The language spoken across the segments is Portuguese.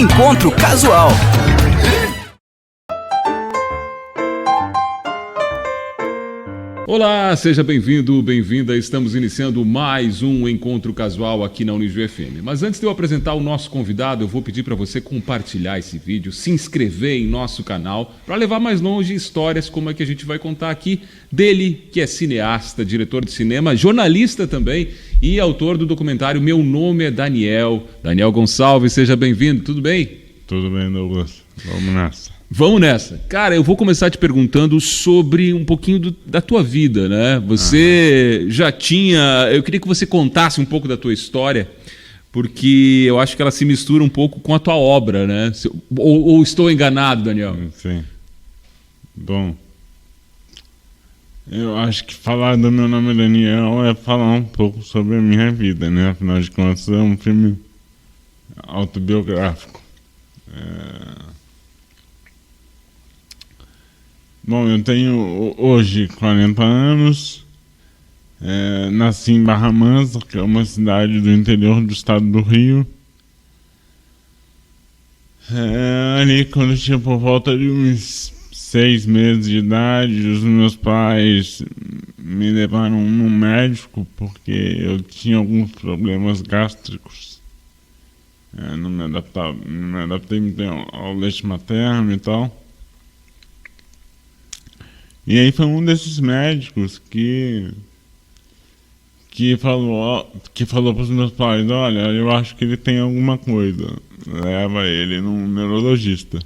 Encontro Casual. Olá, seja bem-vindo, bem-vinda. Estamos iniciando mais um Encontro Casual aqui na Unijuí FM. Mas antes de eu apresentar o nosso convidado, eu vou pedir para você compartilhar esse vídeo, se inscrever em nosso canal, para levar mais longe histórias como é que a gente vai contar aqui dele, que é cineasta, diretor de cinema, jornalista também e autor do documentário Meu Nome é Daniel. Daniel Gonçalves, seja bem-vindo, tudo bem? Tudo bem, Douglas. Vamos nessa. Vamos nessa. Cara, eu vou começar te perguntando sobre um pouquinho da tua vida, né? Você já tinha... Eu queria que você contasse um pouco da tua história, porque eu acho que ela se mistura um pouco com a tua obra, né? Ou estou enganado, Daniel? Sim. Bom, eu acho que falar do Meu Nome é Daniel é falar um pouco sobre a minha vida, né? Afinal de contas, é um filme autobiográfico. Bom, eu tenho hoje 40 anos, nasci em Barra Mansa, que é uma cidade do interior do estado do Rio. Ali quando eu tinha por volta de uns 6 meses de idade, os meus pais me levaram no médico porque eu tinha alguns problemas gástricos. Não me adaptei muito ao leite materno e tal. E aí foi um desses médicos que falou para os meus pais: olha, eu acho que ele tem alguma coisa, leva ele num neurologista.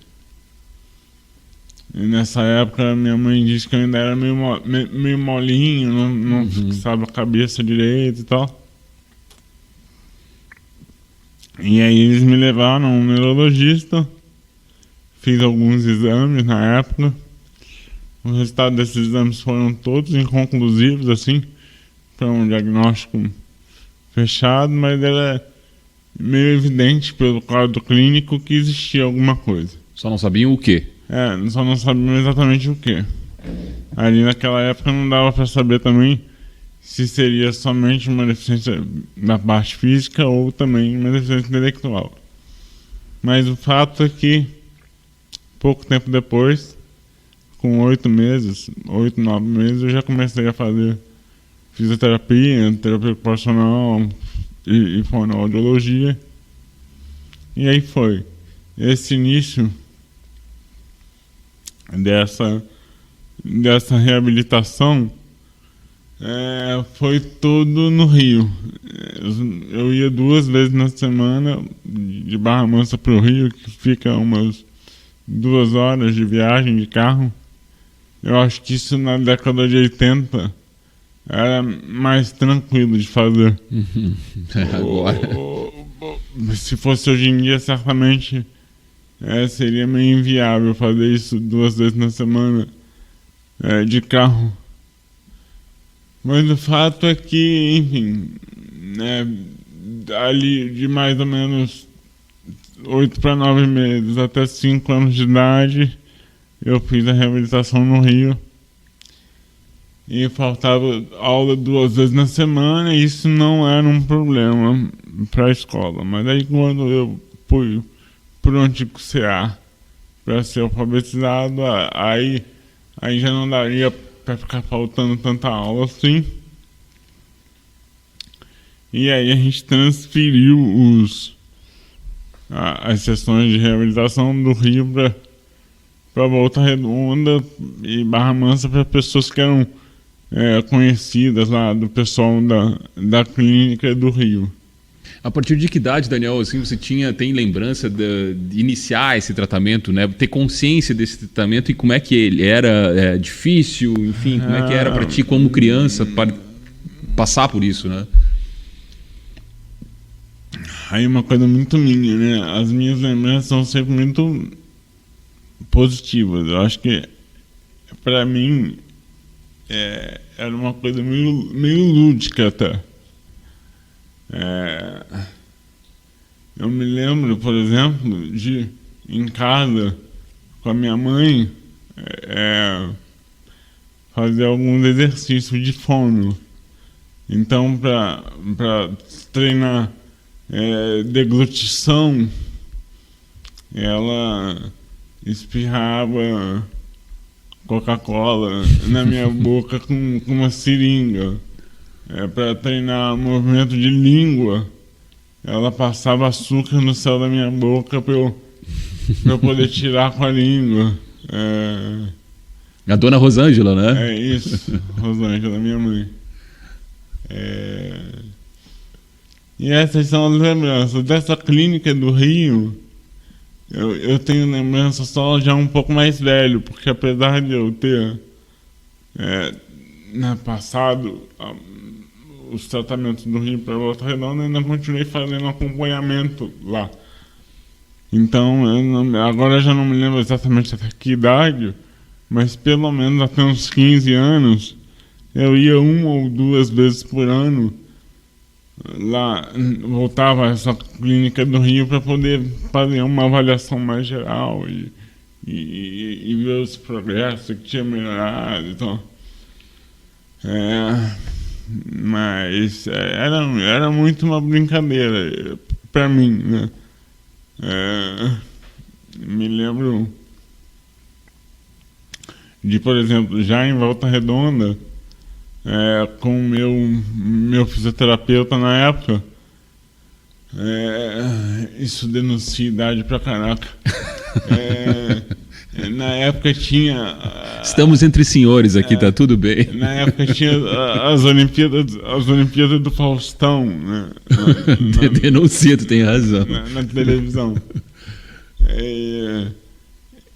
E nessa época minha mãe disse que eu ainda era meio molinho, não fixava a cabeça direito e tal. E aí eles me levaram a um neurologista, fiz alguns exames na época. O resultado desses exames foram todos inconclusivos, assim. Foi um diagnóstico fechado, mas era meio evidente pelo quadro clínico que existia alguma coisa. Só não sabiam o quê? Só não sabiam exatamente o quê. Ali naquela época não dava para saber também se seria somente uma deficiência na parte física ou também uma deficiência intelectual. Mas o fato é que, pouco tempo depois, com 8, 9 meses, eu já comecei a fazer fisioterapia, terapia ocupacional e fonoaudiologia. E aí foi. Esse início dessa reabilitação foi todo no Rio. Eu ia 2 vezes na semana de Barra Mansa para o Rio, que fica umas 2 horas de viagem de carro. Eu acho que isso na década de 80 era mais tranquilo de fazer. Agora. Se fosse hoje em dia, certamente seria meio inviável fazer isso 2 vezes na semana de carro. Mas o fato é que, enfim, ali de mais ou menos 8 para 9 meses até 5 anos de idade, eu fiz a reabilitação no Rio e faltava aula 2 vezes na semana, e isso não era um problema para a escola. Mas aí quando eu fui para o antigo CA para ser alfabetizado, aí já não daria para ficar faltando tanta aula assim. E aí a gente transferiu as sessões de reabilitação do Rio para Volta Redonda e Barra Mansa, para pessoas que eram conhecidas lá do pessoal da clínica do Rio. A partir de que idade, Daniel, assim, você tem lembrança de iniciar esse tratamento, né? Ter consciência desse tratamento e como é que ele era difícil, enfim, como é que era para ti como criança passar por isso, né? Aí uma coisa muito minha, né? As minhas lembranças são sempre muito positivas. Eu acho que para mim era uma coisa meio lúdica até. Eu me lembro, por exemplo, de em casa com a minha mãe fazer alguns exercícios de fono. Então, para treinar deglutição, ela espirrava Coca-Cola na minha boca com uma seringa. Para treinar movimento de língua, ela passava açúcar no céu da minha boca para eu poder tirar com a língua. A dona Rosângela, né? É isso, Rosângela, minha mãe. E essas são as lembranças. Dessa clínica do Rio, eu tenho lembrança só já um pouco mais velho, porque apesar de eu ter passado os tratamentos do Rio para Volta Redonda, ainda continuei fazendo acompanhamento lá. Então, agora eu já não me lembro exatamente até que idade, mas pelo menos até uns 15 anos, eu ia 1 ou 2 vezes por ano lá, voltava a essa clínica do Rio para poder fazer uma avaliação mais geral e ver os progressos que tinha melhorado. Então, mas era muito uma brincadeira para mim, né? Me lembro de, por exemplo, já em Volta Redonda, com o meu fisioterapeuta na época, isso denuncia idade pra caraca. Na época tinha... Estamos entre senhores aqui, tá tudo bem. Na época tinha as Olimpíadas do Faustão, né? Denuncia, tu tem razão. Na televisão.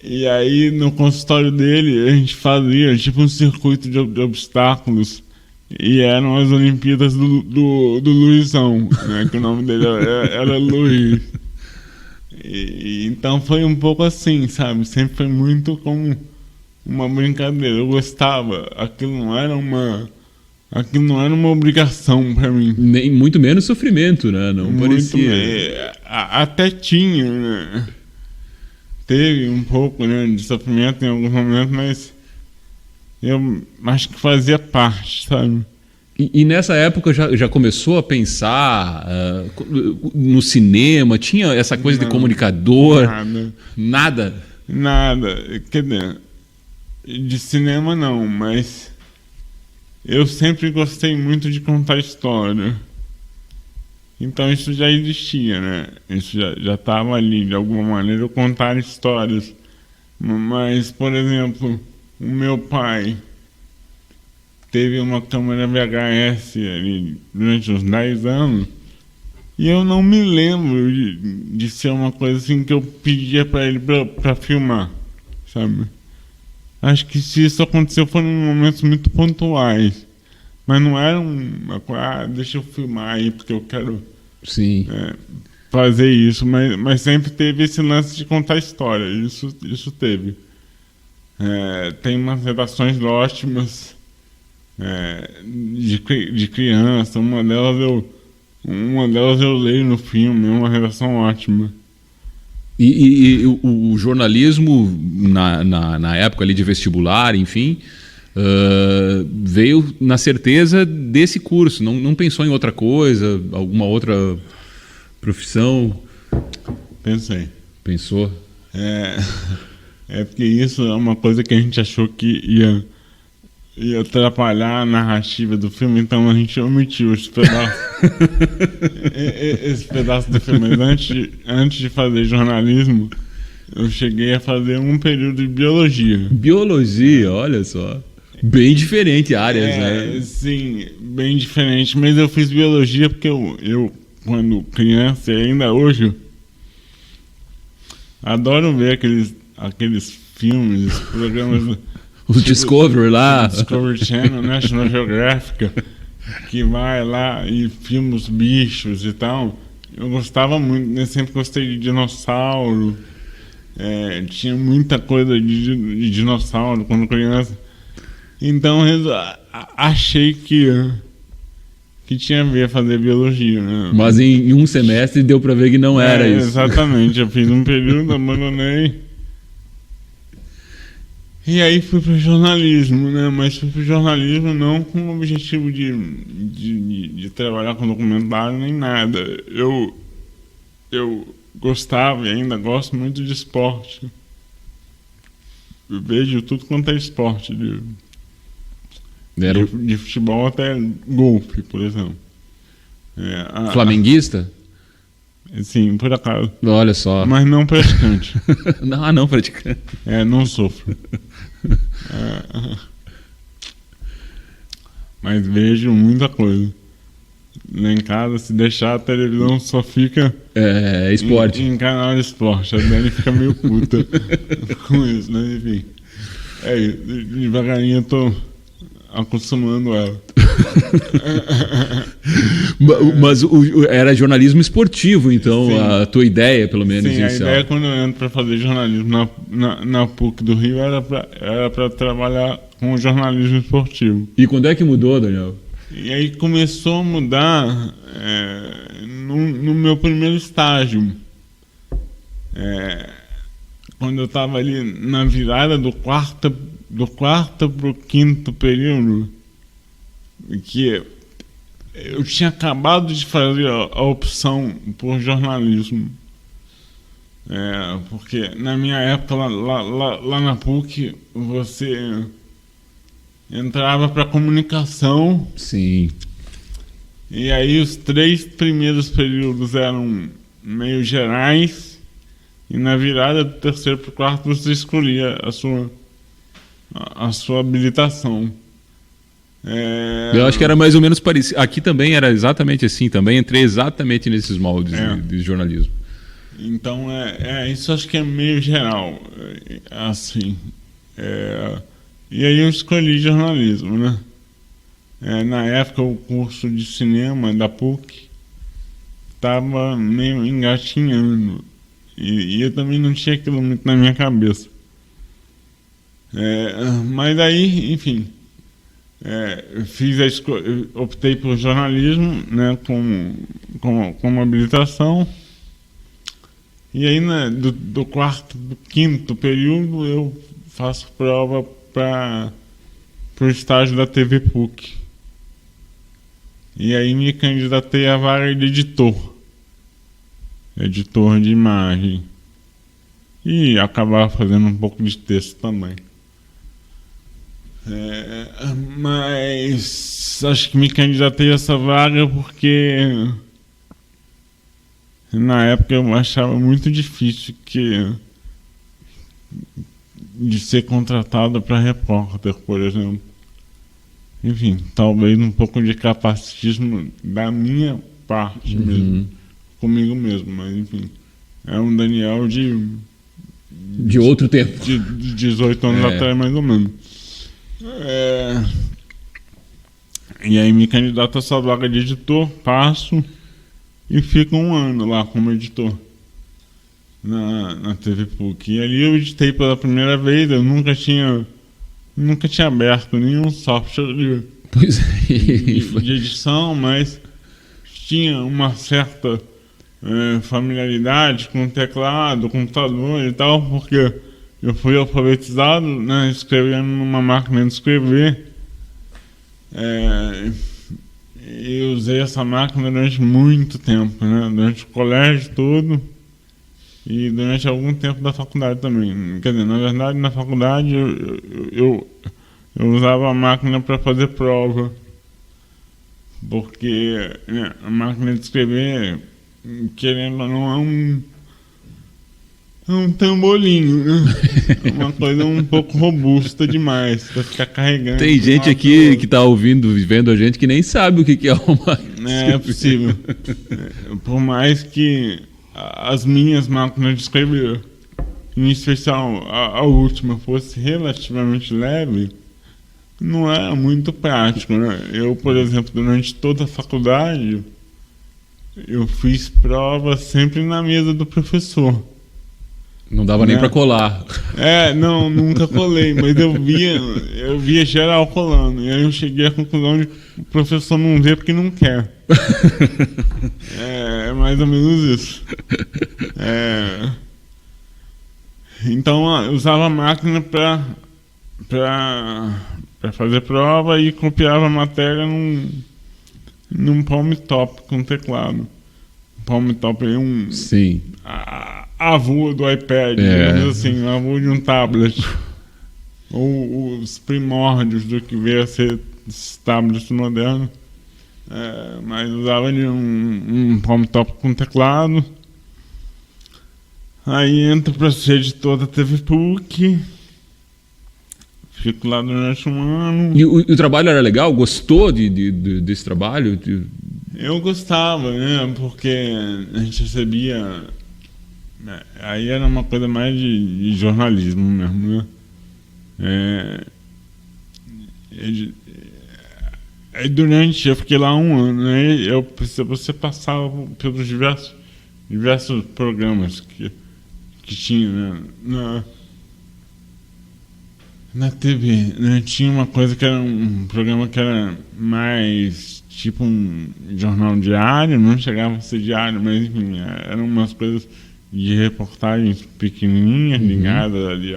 E aí no consultório dele a gente fazia tipo um circuito de obstáculos. E eram as Olimpíadas do Luizão, né? Que o nome dele era Luiz. Então foi um pouco assim, sabe? Sempre foi muito como uma brincadeira. Eu gostava. Aquilo não era uma obrigação para mim. Nem muito menos sofrimento, né? Não parecia. Até tinha, né? Teve um pouco, né, de sofrimento em alguns momentos, mas eu acho que fazia parte, sabe? E nessa época já começou a pensar no cinema? Tinha essa coisa de comunicador? Nada. Nada. Quer dizer, de cinema não, mas eu sempre gostei muito de contar história. Então isso já existia, né? Isso já estava ali, de alguma maneira, eu contar histórias. Mas, por exemplo, o meu pai teve uma câmera VHS ali durante uns 10 anos e eu não me lembro de ser uma coisa assim que eu pedia para ele para filmar, sabe? Acho que se isso aconteceu foram momentos muito pontuais, mas não era uma coisa, deixa eu filmar aí porque eu quero fazer isso, mas sempre teve esse lance de contar história, isso teve. Tem umas redações ótimas de criança, uma delas eu leio no filme, é uma redação ótima. E o jornalismo, na época ali de vestibular, enfim, veio na certeza desse curso, não pensou em outra coisa, alguma outra profissão? Pensei. Pensou? Porque isso é uma coisa que a gente achou que ia atrapalhar a narrativa do filme, então a gente omitiu esse pedaço. Esse pedaço do filme. Mas antes de fazer jornalismo, eu cheguei a fazer um período de biologia. Biologia, olha só. Bem diferente áreas, né? Sim, bem diferente. Mas eu fiz biologia porque eu quando criança e ainda hoje, adoro ver aqueles filmes, programas... Os Discovery lá. Discovery Channel, National Geographic, que vai lá e filma os bichos e tal. Eu gostava muito, eu sempre gostei de dinossauro. Tinha muita coisa de dinossauro quando criança. Então eu achei que tinha a ver fazer biologia, né? Mas em um semestre deu pra ver que não era isso. Exatamente, eu fiz um período, abandonei. E aí fui para o jornalismo, né? Mas fui para o jornalismo não com o objetivo de trabalhar com documentário nem nada. eu gostava e ainda gosto muito de esporte. Eu vejo tudo quanto é esporte, de futebol até golfe, por exemplo. Flamenguista? Sim, por acaso. Olha só. Mas não praticante. não praticante. Não sofro. Mas vejo muita coisa. Lá em casa, se deixar a televisão, só fica esporte. Em canal de esporte. A Dani fica meio puta com isso, né? Enfim. Devagarinho eu tô acostumando ela. Mas era jornalismo esportivo, então. Sim. A tua ideia, pelo menos, sim, inicial. A ideia quando eu entro para fazer jornalismo na PUC do Rio era para trabalhar com jornalismo esportivo. E quando é que mudou, Daniel? E aí começou a mudar no meu primeiro estágio. Quando eu estava ali na virada do quarto para o quinto período, que eu tinha acabado de fazer a opção por jornalismo. Porque na minha época, lá na PUC, você entrava para comunicação. Sim. E aí os 3 primeiros períodos eram meio gerais. E na virada do terceiro para o quarto você escolhia a sua habilitação. Eu acho que era mais ou menos parecido. Aqui também era exatamente assim. Também entrei exatamente nesses moldes de jornalismo. Então, isso acho que é meio geral. Assim. E aí eu escolhi jornalismo, né? Na época o curso de cinema da PUC estava meio engatinhando. E eu também não tinha aquilo muito na minha cabeça. Mas aí, enfim, optei por jornalismo, né, como habilitação. E aí, né, do quarto, do quinto período, eu faço prova para o estágio da TV PUC. E aí me candidatei à vaga de editor de imagem. E acabava fazendo um pouco de texto também. Mas acho que me candidatei a essa vaga porque na época eu achava muito difícil de ser contratado para repórter, por exemplo. Enfim, talvez um pouco de capacitismo da minha parte mesmo, comigo mesmo, mas enfim, é um Daniel de outro tempo, de 18 anos atrás, mais ou menos. E aí me candidato a essa vaga de editor, passo e fico 1 ano lá como editor na TV PUC. E ali eu editei pela primeira vez, eu nunca tinha aberto nenhum software de edição, mas tinha uma certa familiaridade com o teclado, computador e tal, porque eu fui alfabetizado, né, escrevendo numa máquina de escrever. E usei essa máquina durante muito tempo, né, durante o colégio todo e durante algum tempo da faculdade também. Quer dizer, na verdade, na faculdade eu usava a máquina para fazer prova, porque, né, a máquina de escrever, querendo ou não, é um tambolinho, né? É uma coisa um pouco robusta demais para ficar carregando. Tem gente aqui que está ouvindo, vendo a gente, que nem sabe o que é uma máquina. É possível. Por mais que as minhas máquinas de escrever, em especial a última, fosse relativamente leve, não é muito prático, né? Eu, por exemplo, durante toda a faculdade, eu fiz prova sempre na mesa do professor. Não dava nem para colar. Não, nunca colei, mas eu via geral colando. E aí eu cheguei à conclusão de que o professor não vê porque não quer. É mais ou menos isso. Então eu usava a máquina para fazer prova e copiava a matéria num palm top com teclado. Palm Top é Sim. avô do iPad, digamos assim, avô de um tablet. Ou os primórdios do que veio a ser esse tablet moderno. Mas usava de um Palm Top com teclado. Aí entro pra ser editor da TV PUC. Fico lá durante um ano. E o trabalho era legal? Gostou desse trabalho? Eu gostava, né? Porque a gente recebia... Aí era uma coisa mais de jornalismo mesmo, né? Aí eu fiquei lá um ano, né? Você passava pelos diversos programas que tinha, né? Na TV, né? Tinha uma coisa que era um programa que era mais tipo um jornal diário, não chegava a ser diário, mas enfim, eram umas coisas de reportagens pequenininhas, ligadas ali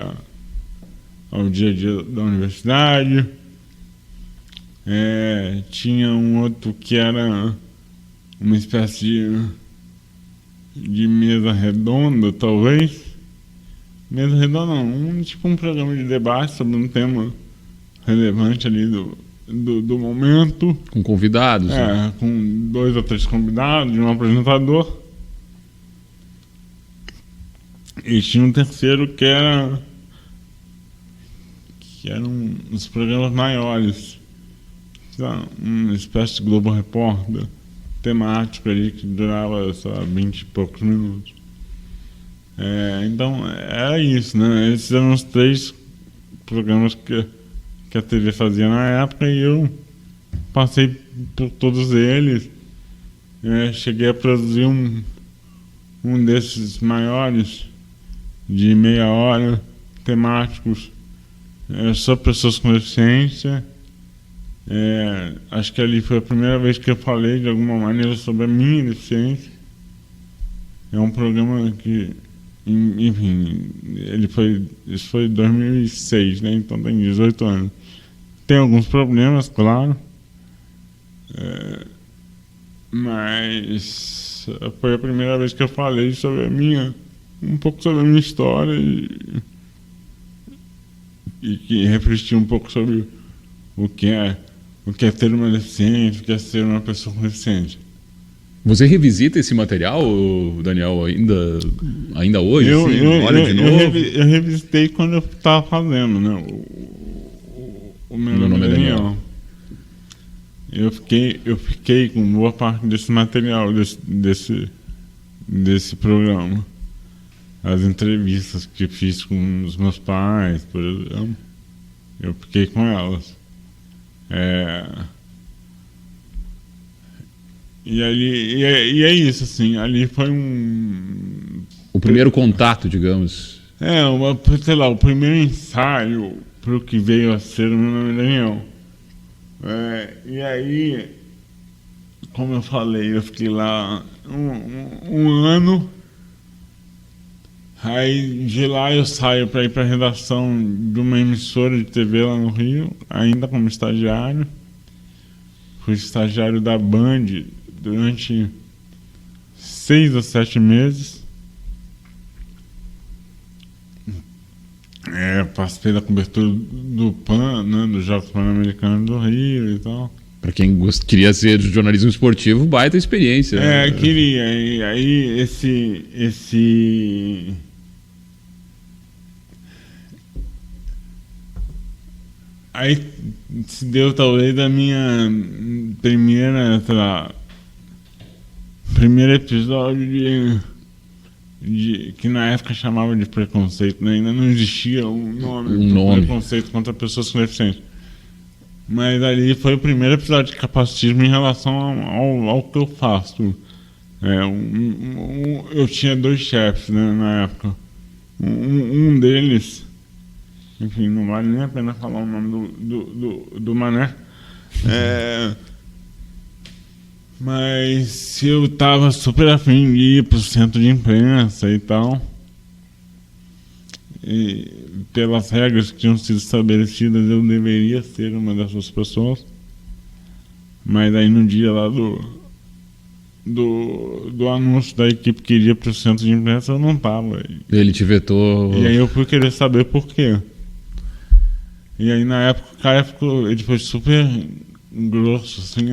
ao dia a dia da universidade. Tinha um outro que era uma espécie de mesa redonda, talvez. Mesa redonda não, tipo um programa de debate sobre um tema relevante ali do momento. Com convidados. Né? Com 2 ou 3 convidados, um apresentador. E tinha um terceiro que eram uns programas maiores. Uma espécie de Globo Repórter temático ali que durava, sei lá, 20 e poucos minutos. Então, era isso, né? Esses eram os 3 programas que a TV fazia na época e eu passei por todos eles. Cheguei a produzir um desses maiores, de meia hora, temáticos, sobre pessoas com deficiência. Acho que ali foi a primeira vez que eu falei de alguma maneira sobre a minha deficiência. É um programa que, enfim, isso foi em 2006, né? Então tem 18 anos. Tem alguns problemas, claro, mas foi a primeira vez que eu falei sobre um pouco sobre a minha história e que refleti um pouco sobre o que é ter uma deficiência, o que é ser uma pessoa com deficiência. Você revisita esse material, Daniel, ainda hoje? Olha de novo? Eu revisitei quando eu estava fazendo, né? O meu nome é Daniel. Eu fiquei com boa parte desse material, desse programa. As entrevistas que fiz com os meus pais, por exemplo, eu fiquei com elas. E é isso, assim, ali foi o primeiro contato, digamos. Sei lá, o primeiro ensaio para o que veio a ser o meu nome é Daniel. E aí, como eu falei, eu fiquei lá um ano. Aí de lá eu saio para ir para a redação de uma emissora de TV lá no Rio, ainda como estagiário. Fui estagiário da Band durante 6 ou 7 meses. Participei da cobertura do PAN, né, dos Jogos Pan-Americanos do Rio e tal. Para quem queria ser jornalismo esportivo, baita experiência. Queria. E aí Aí se deu talvez a minha primeiro episódio de que na época chamava de preconceito, né? Ainda não existia um nome. Preconceito contra pessoas com deficiência. Mas ali foi o primeiro episódio de capacitismo em relação ao que eu faço. Eu tinha 2 chefes, né, na época. Um deles, enfim, não vale nem a pena falar o nome do mané. Mas eu estava super afim de ir para o centro de imprensa e tal. E pelas regras que tinham sido estabelecidas, eu deveria ser uma dessas pessoas. Mas aí no dia lá do anúncio da equipe que iria para o centro de imprensa, eu não estava. Ele te vetou. E aí eu fui querer saber por quê. E aí na época o cara ele foi super grosso, assim,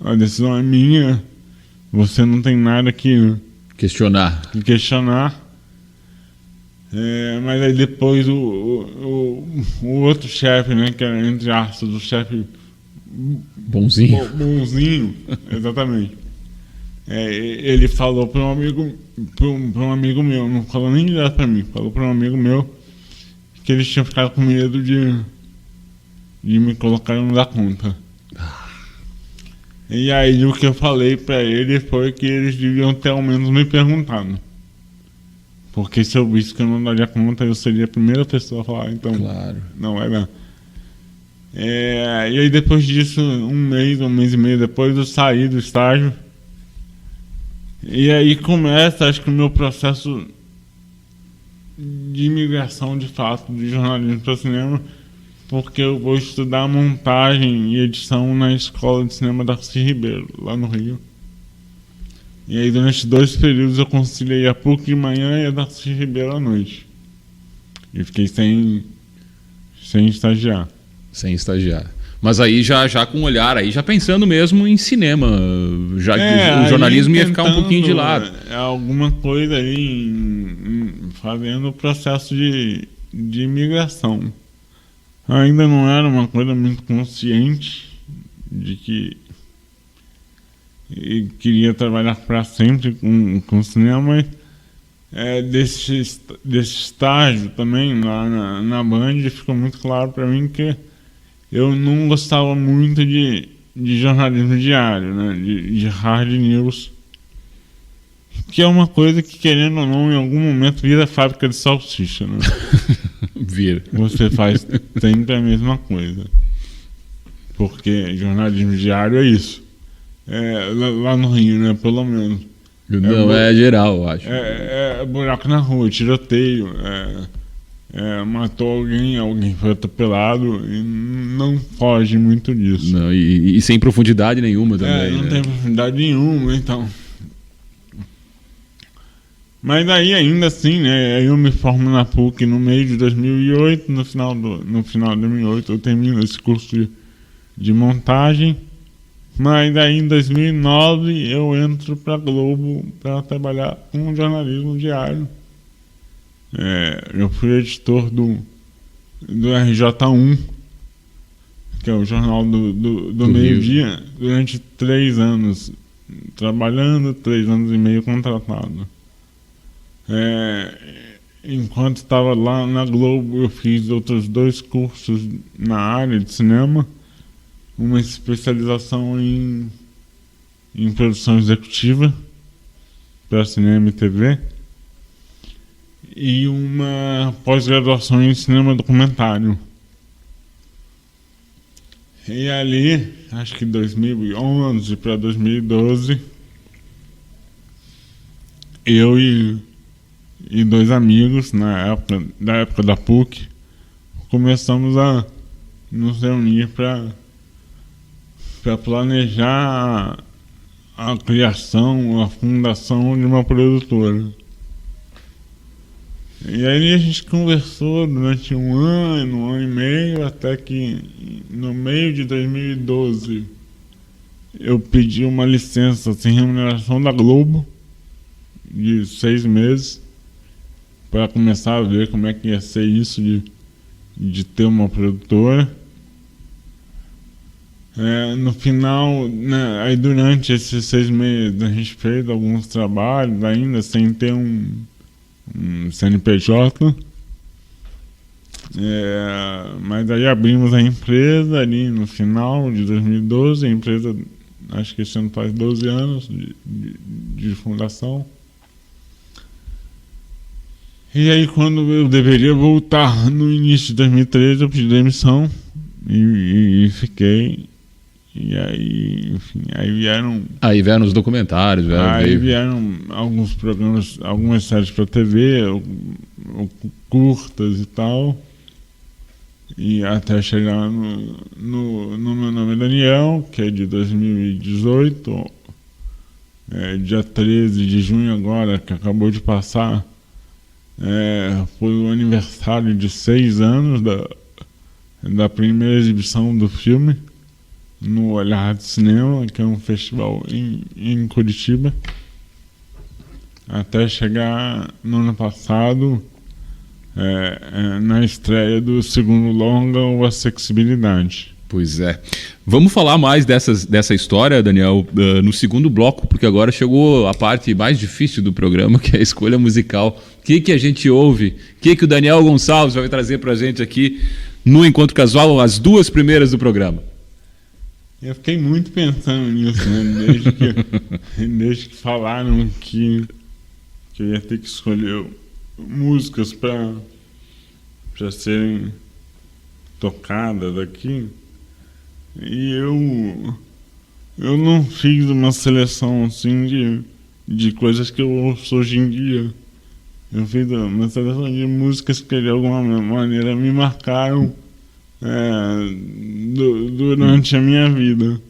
a decisão é minha, você não tem nada que questionar. Mas aí depois o outro chefe, né, que era entre aspas o chefe bonzinho, exatamente. Ele falou para um amigo meu, não falou nem direto para mim, falou para um amigo meu que eles tinham ficado com medo de me colocar e não dar conta. E aí o que eu falei para ele foi que eles deviam ter ao menos me perguntado. Porque se eu visse que eu não daria conta, eu seria a primeira pessoa a falar, então claro. Não vai dar. E aí depois disso, um mês e meio depois, eu saí do estágio. E aí começa, acho que o meu processo de imigração de fato, de jornalismo para cinema, porque eu vou estudar montagem e edição na Escola de Cinema Darcy Ribeiro, lá no Rio. E aí durante 2 períodos eu conciliei a PUC de manhã e a Darcy Ribeiro à noite. E fiquei sem estagiar. Sem estagiar. Mas aí já com um olhar, aí já pensando mesmo em cinema, já que o jornalismo ia ficar um pouquinho de lado. Alguma coisa aí fazendo o processo de imigração. Ainda não era uma coisa muito consciente de que queria trabalhar para sempre com cinema, mas desse estágio também lá na Band ficou muito claro para mim que eu não gostava muito de jornalismo diário, né? De hard news, que é uma coisa que, querendo ou não, em algum momento vira fábrica de salsicha, né? Vira. Você faz sempre a mesma coisa. Porque jornalismo diário é isso. Lá no Rio, né? Pelo menos. Não, é geral, eu acho. Buraco na rua, tiroteio, matou alguém foi atropelado, e não foge muito disso. Não, e sem profundidade nenhuma também. Não né? tem profundidade nenhuma, então. Mas aí ainda assim, né, eu me formo na PUC no meio de 2008, no final de 2008 eu termino esse curso de montagem, mas aí em 2009 eu entro para a Globo para trabalhar com jornalismo diário. Eu fui editor do RJ1, que é o jornal do meio-dia, durante 3 anos trabalhando, 3 anos e meio contratado. Enquanto estava lá na Globo, eu fiz outros 2 cursos na área de cinema, uma especialização em produção executiva para cinema e TV e uma pós-graduação em cinema documentário. E ali, acho que 2011 para 2012, eu e 2 amigos da época da PUC começamos a nos reunir para planejar a criação, a fundação de uma produtora. E aí a gente conversou durante um ano e meio, até que no meio de 2012 eu pedi uma licença sem remuneração da Globo de 6 meses para começar a ver como é que ia ser isso de ter uma produtora. No final, né, aí durante esses 6 meses a gente fez alguns trabalhos ainda sem ter um CNPJ, mas aí abrimos a empresa ali no final de 2012, a empresa acho que esse ano faz 12 anos de fundação. E aí quando eu deveria voltar no início de 2013 eu pedi demissão e fiquei. E aí, enfim, aí vieram os documentários, vieram alguns programas, algumas séries para TV, curtas e tal. E até chegar no Meu Nome é Daniel, que é de 2018. dia 13 de junho agora, que acabou de passar, foi o aniversário de 6 anos da primeira exibição do filme no Olhar de Cinema, que é um festival em Curitiba, até chegar no ano passado na estreia do segundo longa, o Acessibilidade. Pois é. Vamos falar mais dessa história, Daniel, no segundo bloco, porque agora chegou a parte mais difícil do programa, que é a escolha musical. O que a gente ouve? O que o Daniel Gonçalves vai trazer pra gente aqui no Encontro Casual, as 2 primeiras do programa? Eu fiquei muito pensando nisso, né? Desde que falaram que eu ia ter que escolher músicas para serem tocadas aqui. E eu não fiz uma seleção assim de coisas que eu ouço hoje em dia. Eu fiz uma seleção de músicas que de alguma maneira me marcaram durante a minha vida.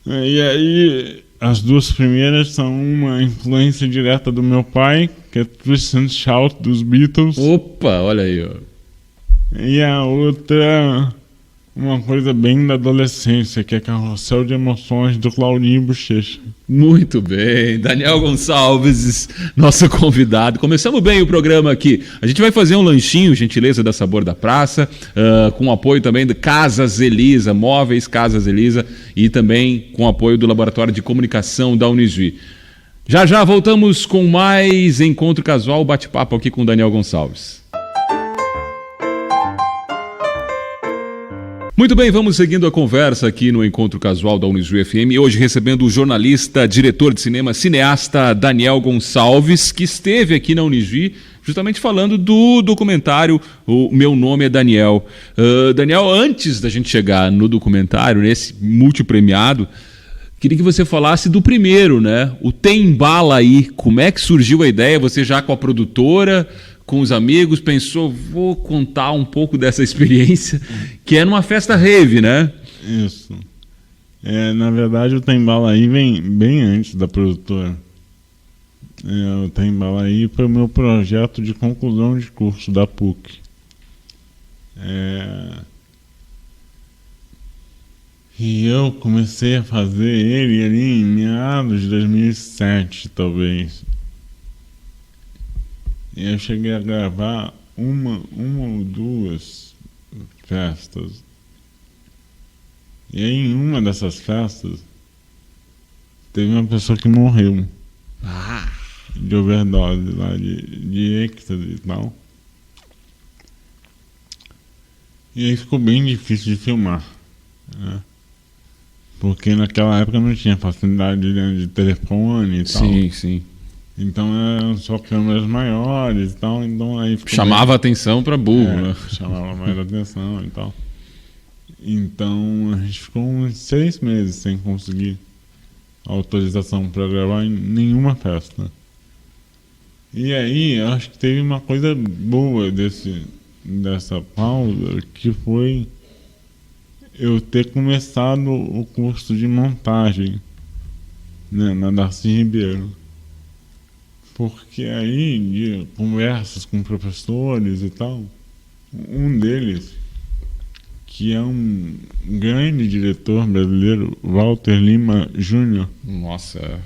E aí as 2 primeiras são uma influência direta do meu pai, que é Twist and Shout dos Beatles. Opa, olha aí, ó. E a outra, uma coisa bem da adolescência, que é Carrossel de Emoções do Claudinho Bochecha. Muito bem, Daniel Gonçalves, nosso convidado. Começamos bem o programa aqui. A gente vai fazer um lanchinho, gentileza da Sabor da Praça, com apoio também de Casas Elisa, Móveis Casas Elisa, e também com apoio do Laboratório de Comunicação da Unijuí. Já voltamos com mais Encontro Casual, bate-papo aqui com o Daniel Gonçalves. Muito bem, vamos seguindo a conversa aqui no Encontro Casual da Unijuí FM, hoje recebendo o jornalista, diretor de cinema, cineasta Daniel Gonçalves, que esteve aqui na Unijuí justamente falando do documentário O Meu Nome é Daniel. Daniel, antes da gente chegar no documentário, nesse multipremiado, queria que você falasse do primeiro, né? O Tem Bala Aí. Como é que surgiu a ideia? Você já com a produtora, com os amigos, pensou, vou contar um pouco dessa experiência, que é numa festa rave, né? Isso. Na verdade, o Tem Bala Aí vem bem antes da produtora. O Tem Bala Aí foi o meu projeto de conclusão de curso da PUC. E eu comecei a fazer ele ali em meados de 2007, talvez. E eu cheguei a gravar uma ou 2 festas. E aí, em uma dessas festas, teve uma pessoa que morreu. De overdose lá, de êxtase e tal. E aí ficou bem difícil de filmar, né? Porque naquela época não tinha facilidade de telefone e tal. Sim. Então eram só câmeras maiores e tal, então aí chamava atenção para burro, né? Chamava mais atenção e tal. Então a gente ficou uns 6 meses sem conseguir autorização para gravar em nenhuma festa. E aí eu acho que teve uma coisa boa dessa pausa, que foi eu ter começado o curso de montagem, né, na Darcy Ribeiro. Porque aí, de conversas com professores e tal, um deles, que é um grande diretor brasileiro, Walter Lima Jr. Nossa!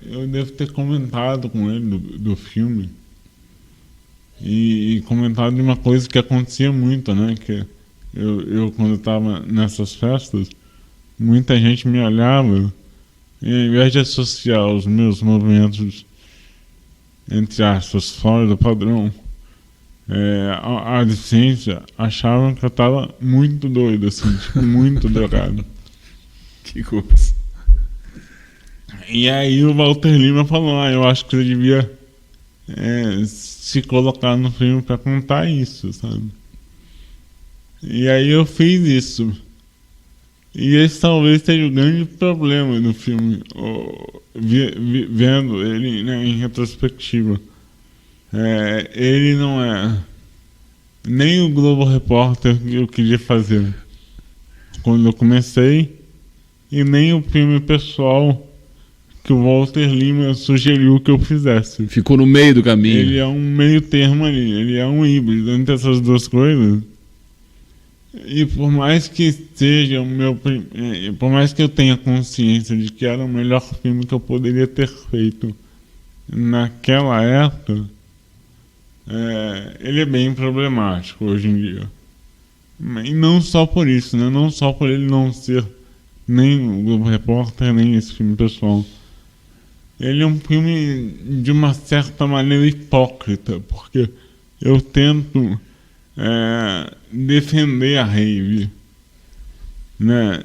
Eu devo ter comentado com ele do filme e comentado de uma coisa que acontecia muito, né? Que eu quando estava nessas festas, muita gente me olhava e, ao invés de associar os meus movimentos, entre aspas, fora do padrão, a deficiência, achavam que eu estava muito doido, assim, tipo, muito drogado. Que coisa. E aí o Walter Lima falou, eu acho que você devia se colocar no filme para contar isso, sabe? E aí eu fiz isso. E esse talvez seja o grande problema do filme, vendo ele, né, em retrospectiva. Ele não é nem o Globo Repórter que eu queria fazer quando eu comecei, e nem o filme pessoal que o Walter Lima sugeriu que eu fizesse. Ficou no meio do caminho. Ele é um meio termo ali, ele é um híbrido entre essas duas coisas. E por mais que seja por mais que eu tenha consciência de que era o melhor filme que eu poderia ter feito naquela época, ele é bem problemático hoje em dia. E não só por isso, né? Não só por ele não ser nem o Globo Repórter, nem esse filme pessoal. Ele é um filme de uma certa maneira hipócrita, porque eu tento defender a rave, né?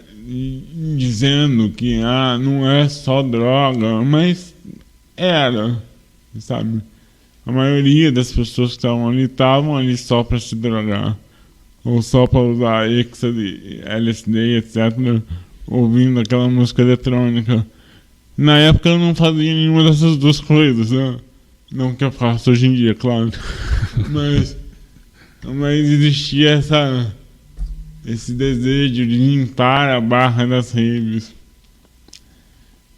Dizendo que não é só droga, mas era, sabe? A maioria das pessoas que estavam ali só para se drogar, ou só para usar ecstasy, LSD, etc., ouvindo aquela música eletrônica. Na época eu não fazia nenhuma dessas duas coisas, né? Não que eu faça hoje em dia, claro. Mas existia esse desejo de limpar a barra das raves.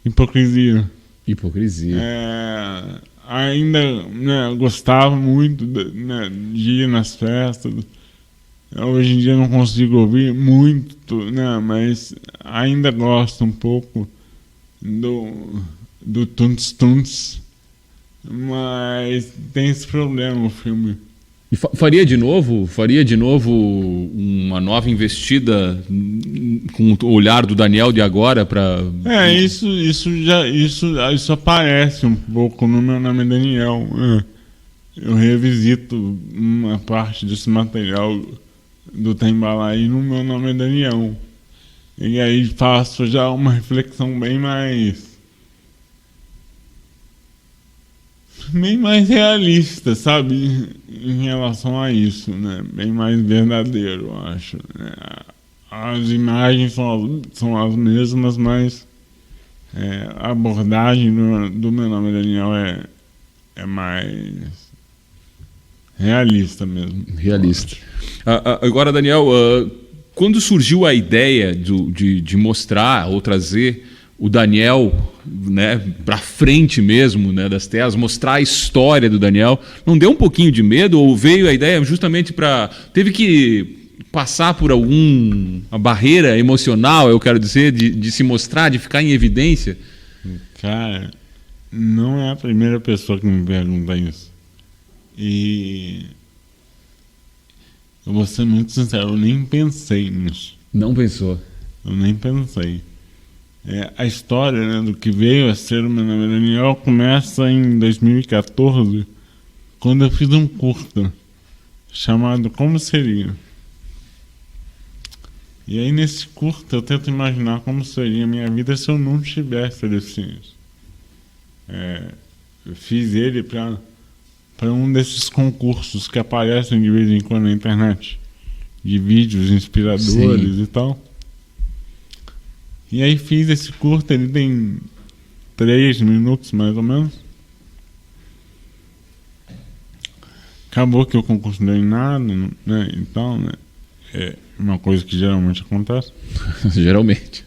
Hipocrisia. Ainda, né, gostava muito de ir nas festas. Hoje em dia não consigo ouvir muito, né, mas ainda gosto um pouco do Tunts Tunts. Mas tem esse problema o filme. E faria de novo uma nova investida com o olhar do Daniel de agora para... Isso aparece um pouco no Meu Nome é Daniel. Eu revisito uma parte desse material do Tembalaí no Meu Nome é Daniel. E aí faço já uma reflexão bem mais realista, sabe, em relação a isso, né? Bem mais verdadeiro, eu acho, né? As imagens são as mesmas, mas a abordagem do Meu Nome é Daniel é mais realista mesmo. Realista. Agora, Daniel, quando surgiu a ideia de mostrar ou trazer o Daniel, né, para frente mesmo, né, das telas, mostrar a história do Daniel, não deu um pouquinho de medo ou veio a ideia justamente teve que passar por uma barreira emocional, eu quero dizer, de se mostrar, de ficar em evidência? Cara, não é a primeira pessoa que me pergunta isso. E eu vou ser muito sincero, eu nem pensei nisso. Não pensou? Eu nem pensei. A história, né, do que veio a ser o Meu Nome é Daniel começa em 2014, quando eu fiz um curta chamado Como Seria. E aí nesse curta eu tento imaginar como seria a minha vida se eu não tivesse deficiência. Eu fiz ele para um desses concursos que aparecem de vez em quando na internet, de vídeos inspiradores. Sim. E tal. E aí fiz esse curta, ele tem 3 minutos mais ou menos. Acabou que o concurso não deu em nada, né? Então, né? É uma coisa que geralmente acontece. Geralmente.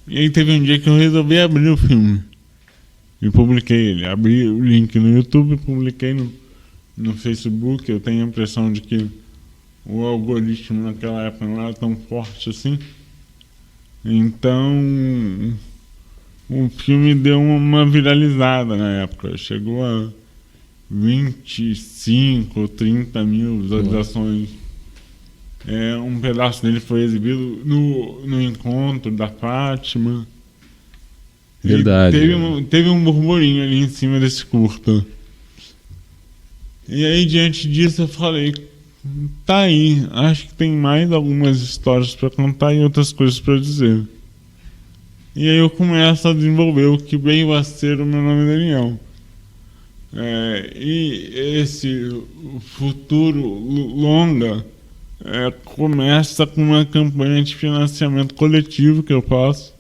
E aí teve um dia que eu resolvi abrir o filme e publiquei ele. Abri o link no YouTube, publiquei no Facebook. Eu tenho a impressão de que o algoritmo naquela época não era tão forte assim. Então o filme deu uma viralizada na época. Chegou a 25 ou 30 mil visualizações. Um pedaço dele foi exibido no encontro da Fátima. Verdade. E teve um burburinho ali em cima desse curta. E aí, diante disso, eu falei: tá aí, acho que tem mais algumas histórias para contar e outras coisas para dizer. E aí eu começo a desenvolver o que veio a ser o Meu Nome é Daniel. E esse futuro longa começa com uma campanha de financiamento coletivo que eu faço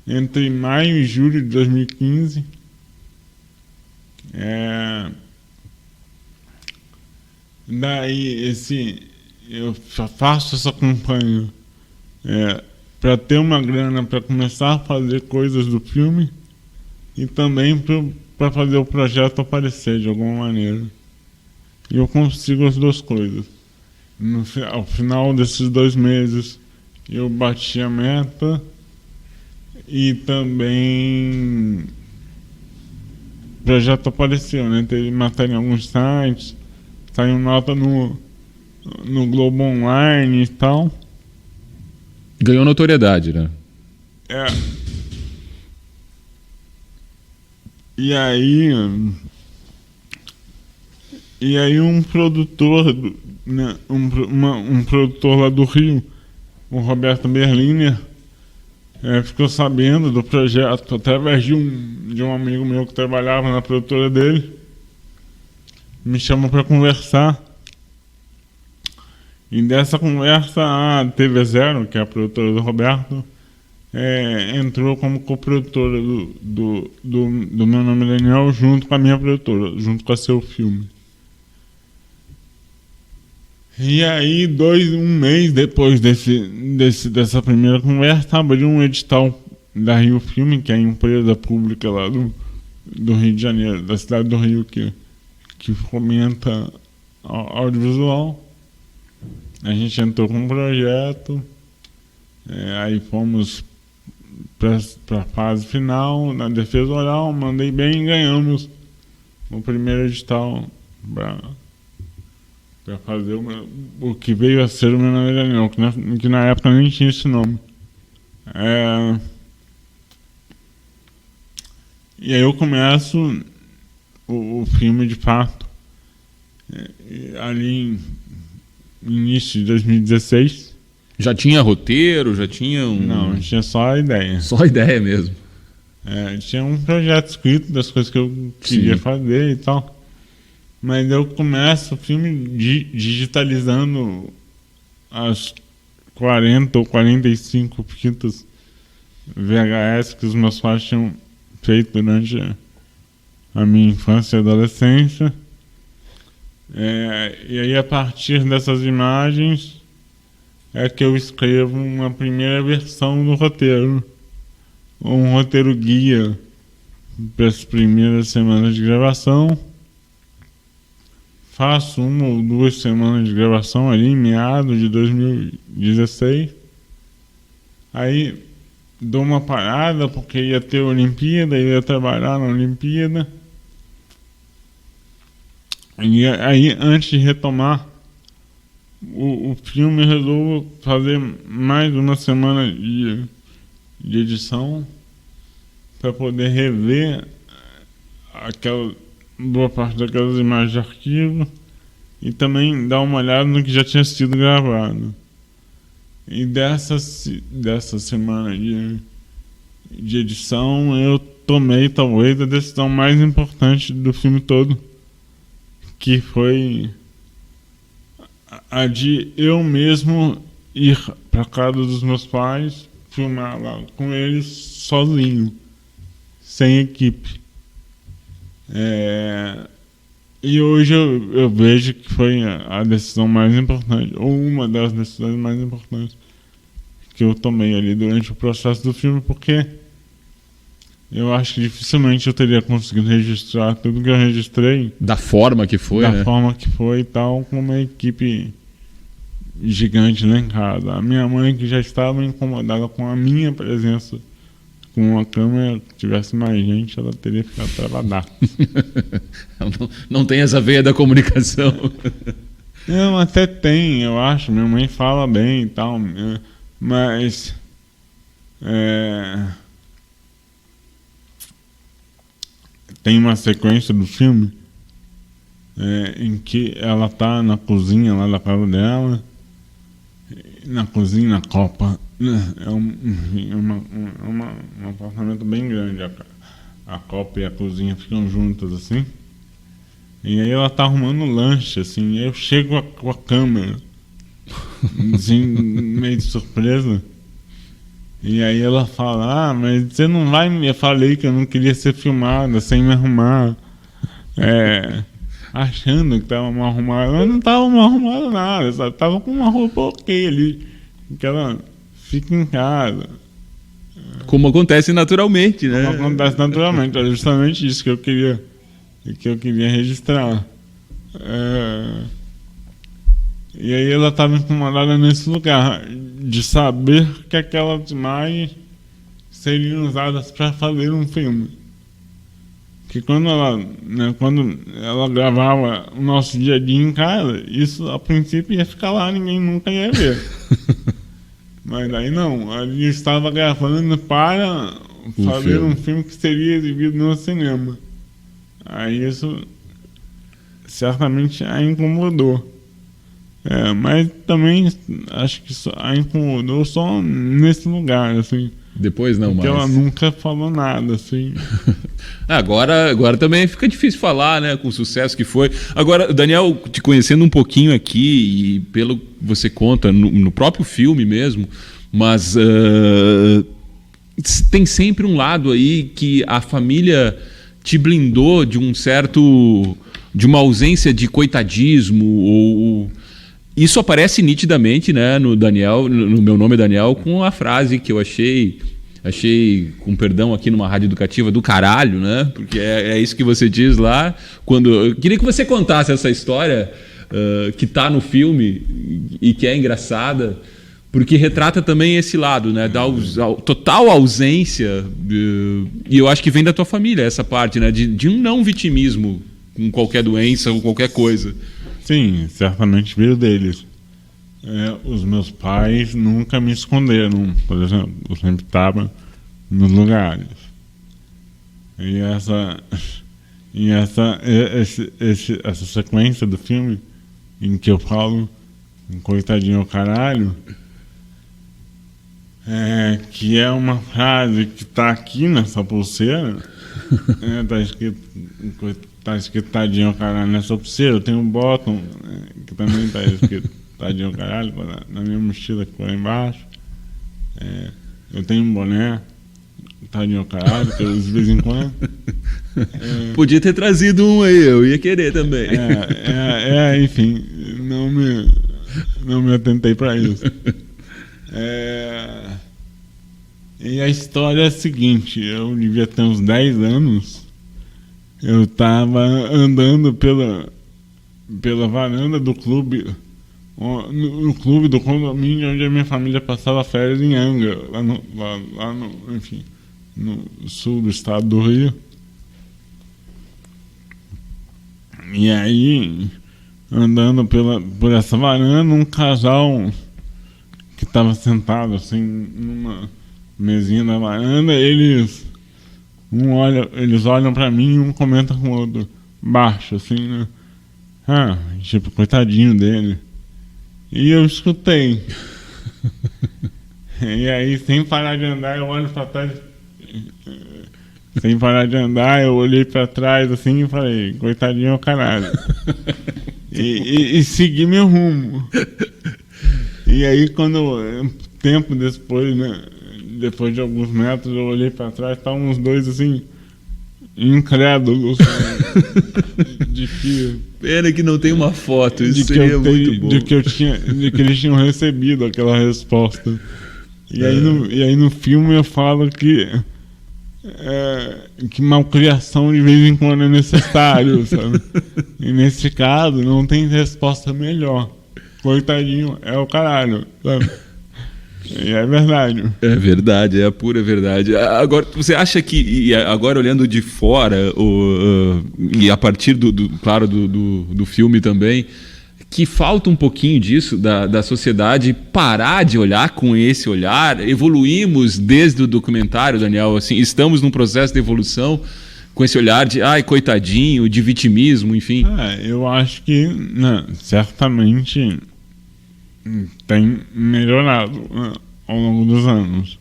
entre maio e julho de 2015. Daí eu faço essa campanha para ter uma grana para começar a fazer coisas do filme e também para fazer o projeto aparecer de alguma maneira. E eu consigo as duas coisas. Ao final desses 2 meses eu bati a meta e também o projeto apareceu, né? Teve matéria em alguns sites, saiu nota no Globo Online e tal. Ganhou notoriedade, né? É. E aí um produtor, né, um produtor lá do Rio, o Roberto Berliner, ficou sabendo do projeto através de um amigo meu que trabalhava na produtora dele, me chamou para conversar. E dessa conversa a TV Zero, que é a produtora do Roberto, entrou como coprodutora do Meu Nome é Daniel, junto com a minha produtora, junto com a Seu Filme. E aí, um mês depois dessa primeira conversa, abriu um edital da Rio Filme, que é a empresa pública lá do Rio de Janeiro, da cidade do Rio, que fomenta audiovisual. A gente entrou com um projeto, aí fomos para a fase final, na defesa oral, mandei bem e ganhamos o primeiro edital para fazer o que veio a ser o Meu Nome é Daniel, que na época nem tinha esse nome. E aí eu começo o filme de fato, ali início de 2016. Já tinha roteiro, já tinha Não, tinha só a ideia. Só a ideia mesmo. Tinha um projeto escrito das coisas que eu queria fazer e tal. Mas eu começo o filme digitalizando as 40 ou 45 fitas VHS que os meus pais tinham feito durante a minha infância e adolescência. E aí, a partir dessas imagens, é que eu escrevo uma primeira versão do roteiro. Um roteiro guia para as primeiras semanas de gravação. Faço 1 ou 2 semanas de gravação ali, em meados de 2016. Aí dou uma parada, porque ia ter Olimpíada, ia trabalhar na Olimpíada. E aí, antes de retomar o filme, eu resolvo fazer mais uma semana de edição para poder rever boa parte daquelas imagens de arquivo e também dar uma olhada no que já tinha sido gravado. E dessa semana de edição, eu tomei talvez a decisão mais importante do filme todo, que foi a de eu mesmo ir para casa dos meus pais, filmar lá com eles sozinho, sem equipe. E hoje eu vejo que foi a decisão mais importante, ou uma das decisões mais importantes que eu tomei ali durante o processo do filme, porque eu acho que dificilmente eu teria conseguido registrar tudo que eu registrei. Da forma que foi, Da forma que foi e tal, com uma equipe gigante lá em casa. A minha mãe, que já estava incomodada com a minha presença com a câmera, se tivesse mais gente, ela teria ficado travada. Não tem essa veia da comunicação. Não, até tem, eu acho. Minha mãe fala bem e tal, mas tem uma sequência do filme em que ela tá na cozinha lá da casa dela, na cozinha, na copa. É um apartamento bem grande. A copa e a cozinha ficam juntas assim. E aí ela tá arrumando lanche, assim. E aí eu chego com a câmera, assim, meio de surpresa. E aí ela fala: mas você não vai... Eu falei que eu não queria ser filmada sem me arrumar. Achando que tava mal arrumada. Mas não tava mal arrumada nada, sabe? Tava com uma roupa ok ali. Aquela fica em casa. Como acontece naturalmente, né? Como acontece naturalmente. Era justamente isso que eu queria registrar. E aí ela estava incomodada nesse lugar, de saber que aquelas imagens seriam usadas para fazer um filme. Que quando ela gravava o nosso dia a dia em casa, isso a princípio ia ficar lá, ninguém nunca ia ver. Mas daí não, a gente estava gravando para fazer um filme que seria exibido no cinema. Aí isso certamente a incomodou. Mas também acho que a incomodou só nesse lugar, assim. Depois não porque mais. Ela nunca falou nada, assim. Agora também fica difícil falar, né? Com o sucesso que foi. Agora, Daniel, te conhecendo um pouquinho aqui, e pelo que você conta no próprio filme mesmo, mas tem sempre um lado aí que a família te blindou de de uma ausência de coitadismo, ou isso aparece nitidamente, né, no Daniel, no Meu Nome é Daniel, com a frase que eu achei, com perdão aqui numa rádio educativa, do caralho, né? Porque é isso que você diz lá. Eu queria que você contasse essa história que está no filme e que é engraçada, porque retrata também esse lado, né, da total ausência, e eu acho que vem da tua família essa parte, né, de um não vitimismo com qualquer doença ou qualquer coisa. Sim, certamente veio deles. Os meus pais nunca me esconderam, por exemplo, eu sempre estava nos lugares. E essa sequência do filme em que eu falo coitadinho ao caralho, que é uma frase que está aqui nessa pulseira, tá escrito tadinho ao caralho nessa pulseira. Eu tenho um bottom que também está escrito tadinho ao caralho na minha mochila que foi lá embaixo. Eu tenho um boné tadinho ao caralho que eu uso de vez em quando. Podia ter trazido um aí, eu ia querer também. Enfim, não me atentei para isso. E a história é a seguinte: eu devia ter uns 10 anos. Eu estava andando pela varanda do clube, no clube do condomínio onde a minha família passava férias em Angra, lá no sul do estado do Rio. E aí, andando por essa varanda, um casal que estava sentado assim numa mesinha da varanda, eles olham pra mim e um comenta com o outro baixo, assim, né? Tipo, coitadinho dele. E eu escutei. E aí, sem parar de andar, eu olho pra trás. Sem parar de andar, eu olhei pra trás, assim, e falei, coitadinho ao caralho. E segui meu rumo. E aí, tempo depois, né? Depois de alguns metros, eu olhei pra trás, estavam os dois assim, incrédulos, de que... Pena que não tem uma foto, isso seria muito bom. De que eles tinham recebido aquela resposta. E aí no filme eu falo que malcriação de vez em quando é necessário, sabe? E nesse caso não tem resposta melhor. Coitadinho é o caralho, sabe? E é verdade. É verdade, é a pura verdade. Agora, você acha que, agora olhando de fora, e a partir do filme também, que falta um pouquinho disso, da sociedade parar de olhar com esse olhar? Evoluímos desde o documentário, Daniel, assim, estamos num processo de evolução com esse olhar de, coitadinho, de vitimismo, enfim. Eu acho que, certamente tem melhorado, né, ao longo dos anos.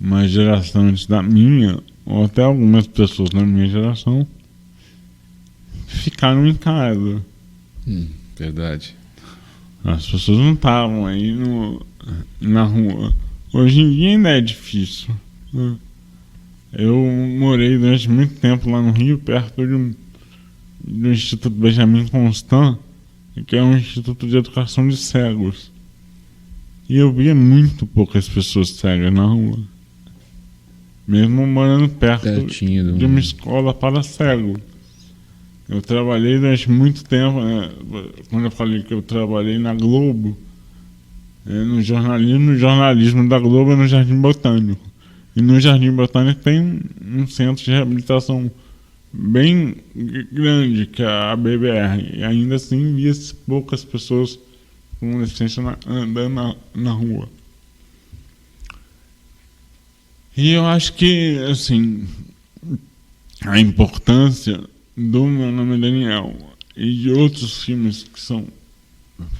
Uma geração antes da minha, ou até algumas pessoas da minha geração, ficaram em casa. Verdade. As pessoas não estavam aí na rua. Hoje em dia ainda é difícil, né? Eu morei durante muito tempo lá no Rio, perto do Instituto Benjamin Constant, que é um instituto de educação de cegos. E eu via muito poucas pessoas cegas na rua. Mesmo morando perto de uma escola para cegos. Eu trabalhei durante muito tempo, né? Quando eu falei que eu trabalhei na Globo, no jornalismo da Globo, no Jardim Botânico. E no Jardim Botânico tem um centro de reabilitação bem grande, que é a BBR. E ainda assim via poucas pessoas com deficiência andando na rua. E eu acho que, assim, a importância do Meu Nome é Daniel e de outros filmes que são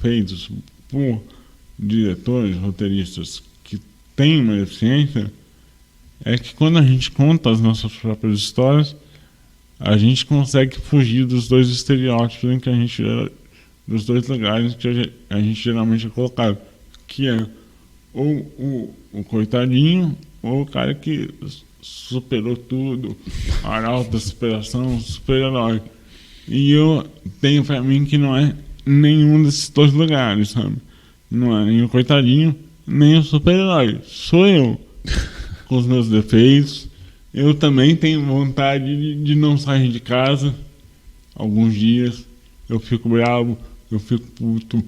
feitos por diretores, roteiristas que têm uma deficiência, é que quando a gente conta as nossas próprias histórias, a gente consegue fugir dos dois estereótipos em que a gente dos dois lugares que a gente geralmente é colocado, que é ou o coitadinho ou o cara que superou tudo, a alta superação, super-herói. E eu tenho pra mim que não é nenhum desses dois lugares, sabe? Não é nem o coitadinho, nem o super-herói. Sou eu, com os meus defeitos. Eu também tenho vontade de não sair de casa alguns dias. Eu fico bravo, eu fico puto.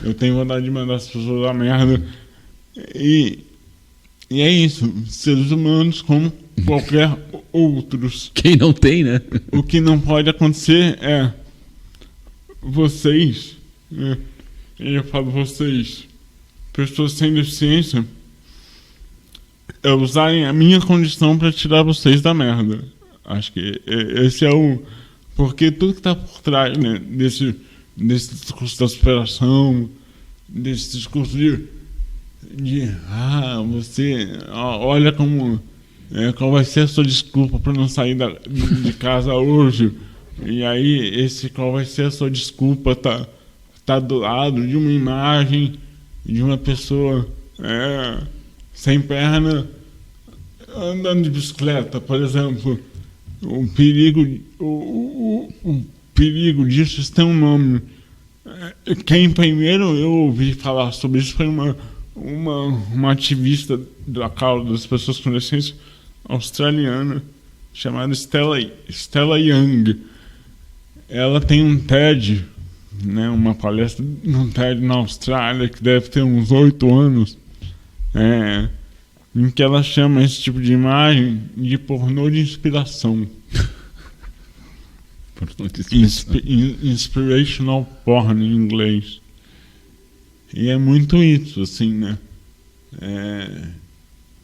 Eu tenho vontade de mandar as pessoas a merda. E é isso, seres humanos como qualquer outros. Quem não tem, né? O que não pode acontecer é vocês, eu falo vocês, pessoas sem deficiência, usarem a minha condição para tirar vocês da merda. Acho que esse é o... Porque tudo que está por trás, né, desse discurso da superação, desse discurso você olha como qual vai ser a sua desculpa para não sair de casa hoje, e aí qual vai ser a sua desculpa tá do lado de uma imagem de uma pessoa sem perna andando de bicicleta, por exemplo. O perigo disso tem um nome. Quem primeiro eu ouvi falar sobre isso foi uma ativista da causa das pessoas com deficiência australiana chamada Stella Young. Ela tem um TED, né, uma palestra num TED na Austrália que deve ter uns 8 anos, em que ela chama esse tipo de imagem de pornô de inspiração. Inspirational porn em inglês. E é muito isso, assim, né?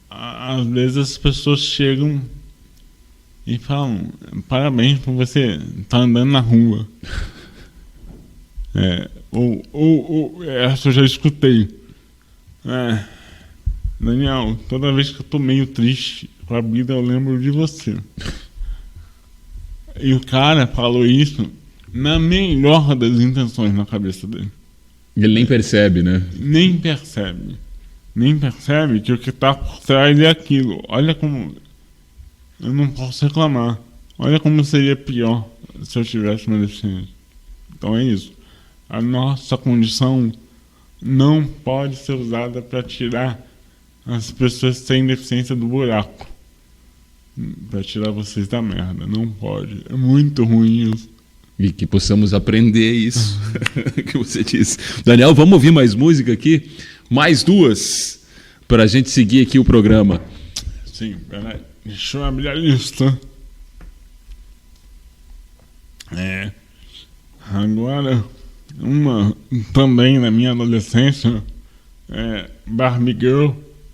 Às vezes as pessoas chegam e falam: parabéns por você estar andando na rua. Essa eu já escutei. Daniel, toda vez que eu tô meio triste com a vida, eu lembro de você. E o cara falou isso na melhor das intenções na cabeça dele. Ele nem percebe, né? Nem percebe que o que tá por trás é aquilo. Olha como... Eu não posso reclamar. Olha como seria pior se eu tivesse uma deficiência. Então é isso. A nossa condição não pode ser usada para tirar as pessoas sem deficiência do buraco. Para tirar vocês da merda. Não pode. É muito ruim isso. E que possamos aprender isso que você disse. Daniel, vamos ouvir mais música aqui? Mais 2 para a gente seguir aqui o programa. Sim, peraí. Deixa eu abrir a lista. Agora, uma também na minha adolescência, Barbie Girl.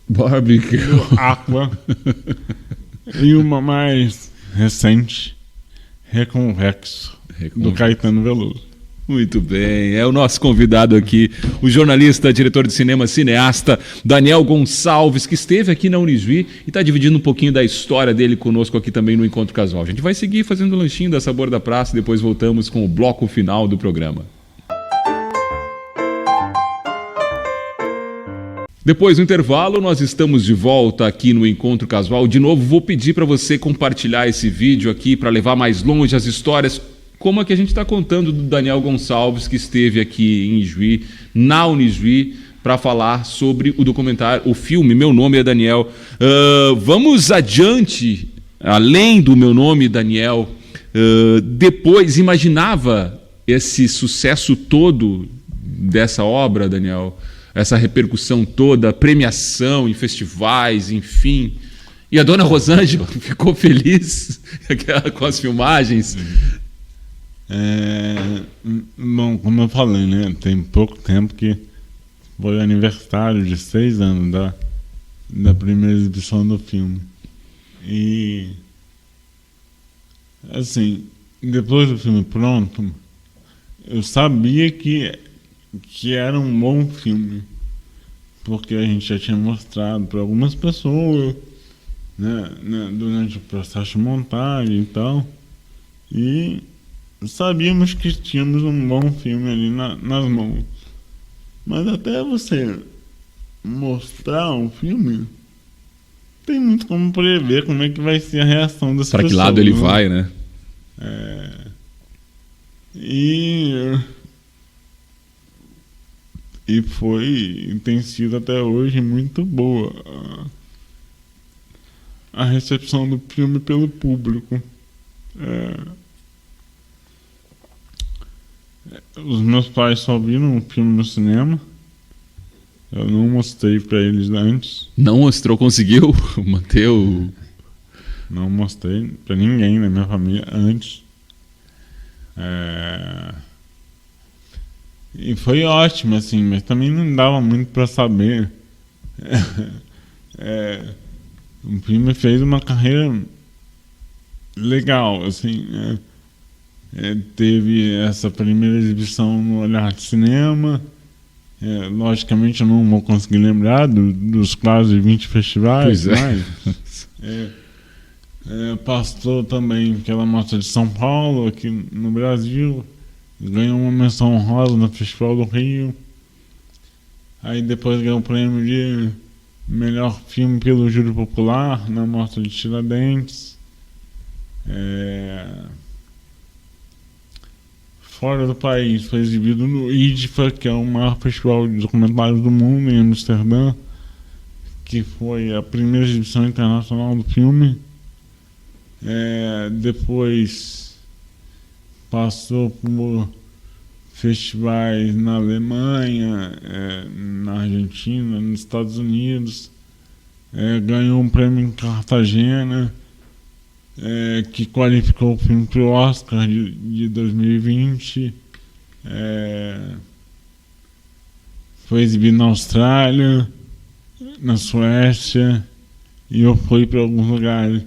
Barbie Girl. Do Aqua. E uma mais recente, Reconvexo, do Caetano Veloso. Muito bem, é o nosso convidado aqui, o jornalista, diretor de cinema, cineasta, Daniel Gonçalves, que esteve aqui na Unijuí e está dividindo um pouquinho da história dele conosco aqui também no Encontro Casual. A gente vai seguir fazendo o lanchinho da Sabor da Praça e depois voltamos com o bloco final do programa. Depois do intervalo, nós estamos de volta aqui no Encontro Casual. De novo, vou pedir para você compartilhar esse vídeo aqui para levar mais longe as histórias como a que a gente está contando do Daniel Gonçalves, que esteve aqui em Juí, na Unijuí, para falar sobre o documentário, o filme Meu Nome é Daniel. Vamos adiante, além do Meu Nome Daniel, depois imaginava esse sucesso todo dessa obra, Daniel? Essa repercussão toda, premiação em festivais, enfim. E a dona Rosângela ficou feliz com as filmagens? Bom, como eu falei, né? Tem pouco tempo que foi aniversário de 6 anos da primeira exibição do filme. E, assim, depois do filme pronto, eu sabia que era um bom filme, porque a gente já tinha mostrado para algumas pessoas, né, durante o processo de montagem e tal, e sabíamos que tínhamos um bom filme ali nas mãos. Mas até você mostrar um filme, tem muito como prever como é que vai ser a reação das pessoas. Para que lado ele vai, né? E tem sido até hoje muito boa a recepção do filme pelo público. Os meus pais só viram o filme no cinema. Eu não mostrei para eles antes. Não mostrou, conseguiu manter o... Não mostrei para ninguém da minha família antes. E foi ótimo, assim, mas também não dava muito para saber. O filme fez uma carreira legal, assim, né? Teve essa primeira exibição no Olhar de Cinema. Logicamente eu não vou conseguir lembrar dos quase 20 festivais, mas passou também pela Mostra de São Paulo, aqui no Brasil, ganhou uma menção honrosa no Festival do Rio, aí depois ganhou o prêmio de melhor filme pelo Júri Popular na Mostra de Tiradentes. Fora do país, foi exibido no IDFA, que é o maior festival de documentários do mundo, em Amsterdã, que foi a primeira exibição internacional do filme. Depois passou por festivais na Alemanha, na Argentina, nos Estados Unidos, ganhou um prêmio em Cartagena, que qualificou o filme para o Oscar de 2020. Foi exibido na Austrália, na Suécia, e eu fui para alguns lugares.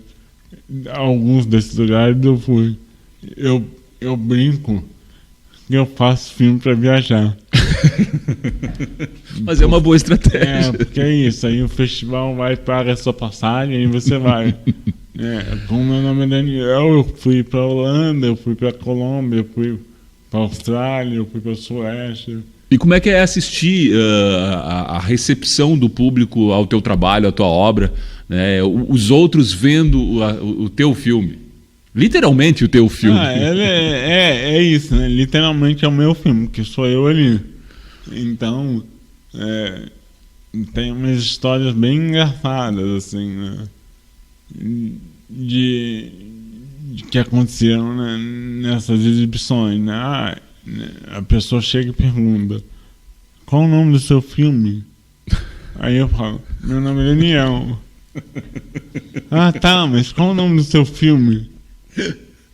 Alguns desses lugares eu fui. Eu brinco que eu faço filme para viajar. Mas é uma boa estratégia. Porque é isso, aí o festival vai pagar a sua passagem e você vai. Como meu nome é Daniel, eu fui para Holanda, eu fui para Colômbia, eu fui para Austrália, eu fui para Suécia. E como é que é assistir a recepção do público ao teu trabalho, à tua obra, né? Os outros vendo o teu filme? Literalmente o teu filme. É isso, né? Literalmente é o meu filme, que sou eu ali. Então, tem umas histórias bem engraçadas, assim, né? De que aconteceram, né, nessas exibições, né? A pessoa chega e pergunta: qual o nome do seu filme? Aí eu falo: meu nome é Daniel. Tá, mas qual o nome do seu filme?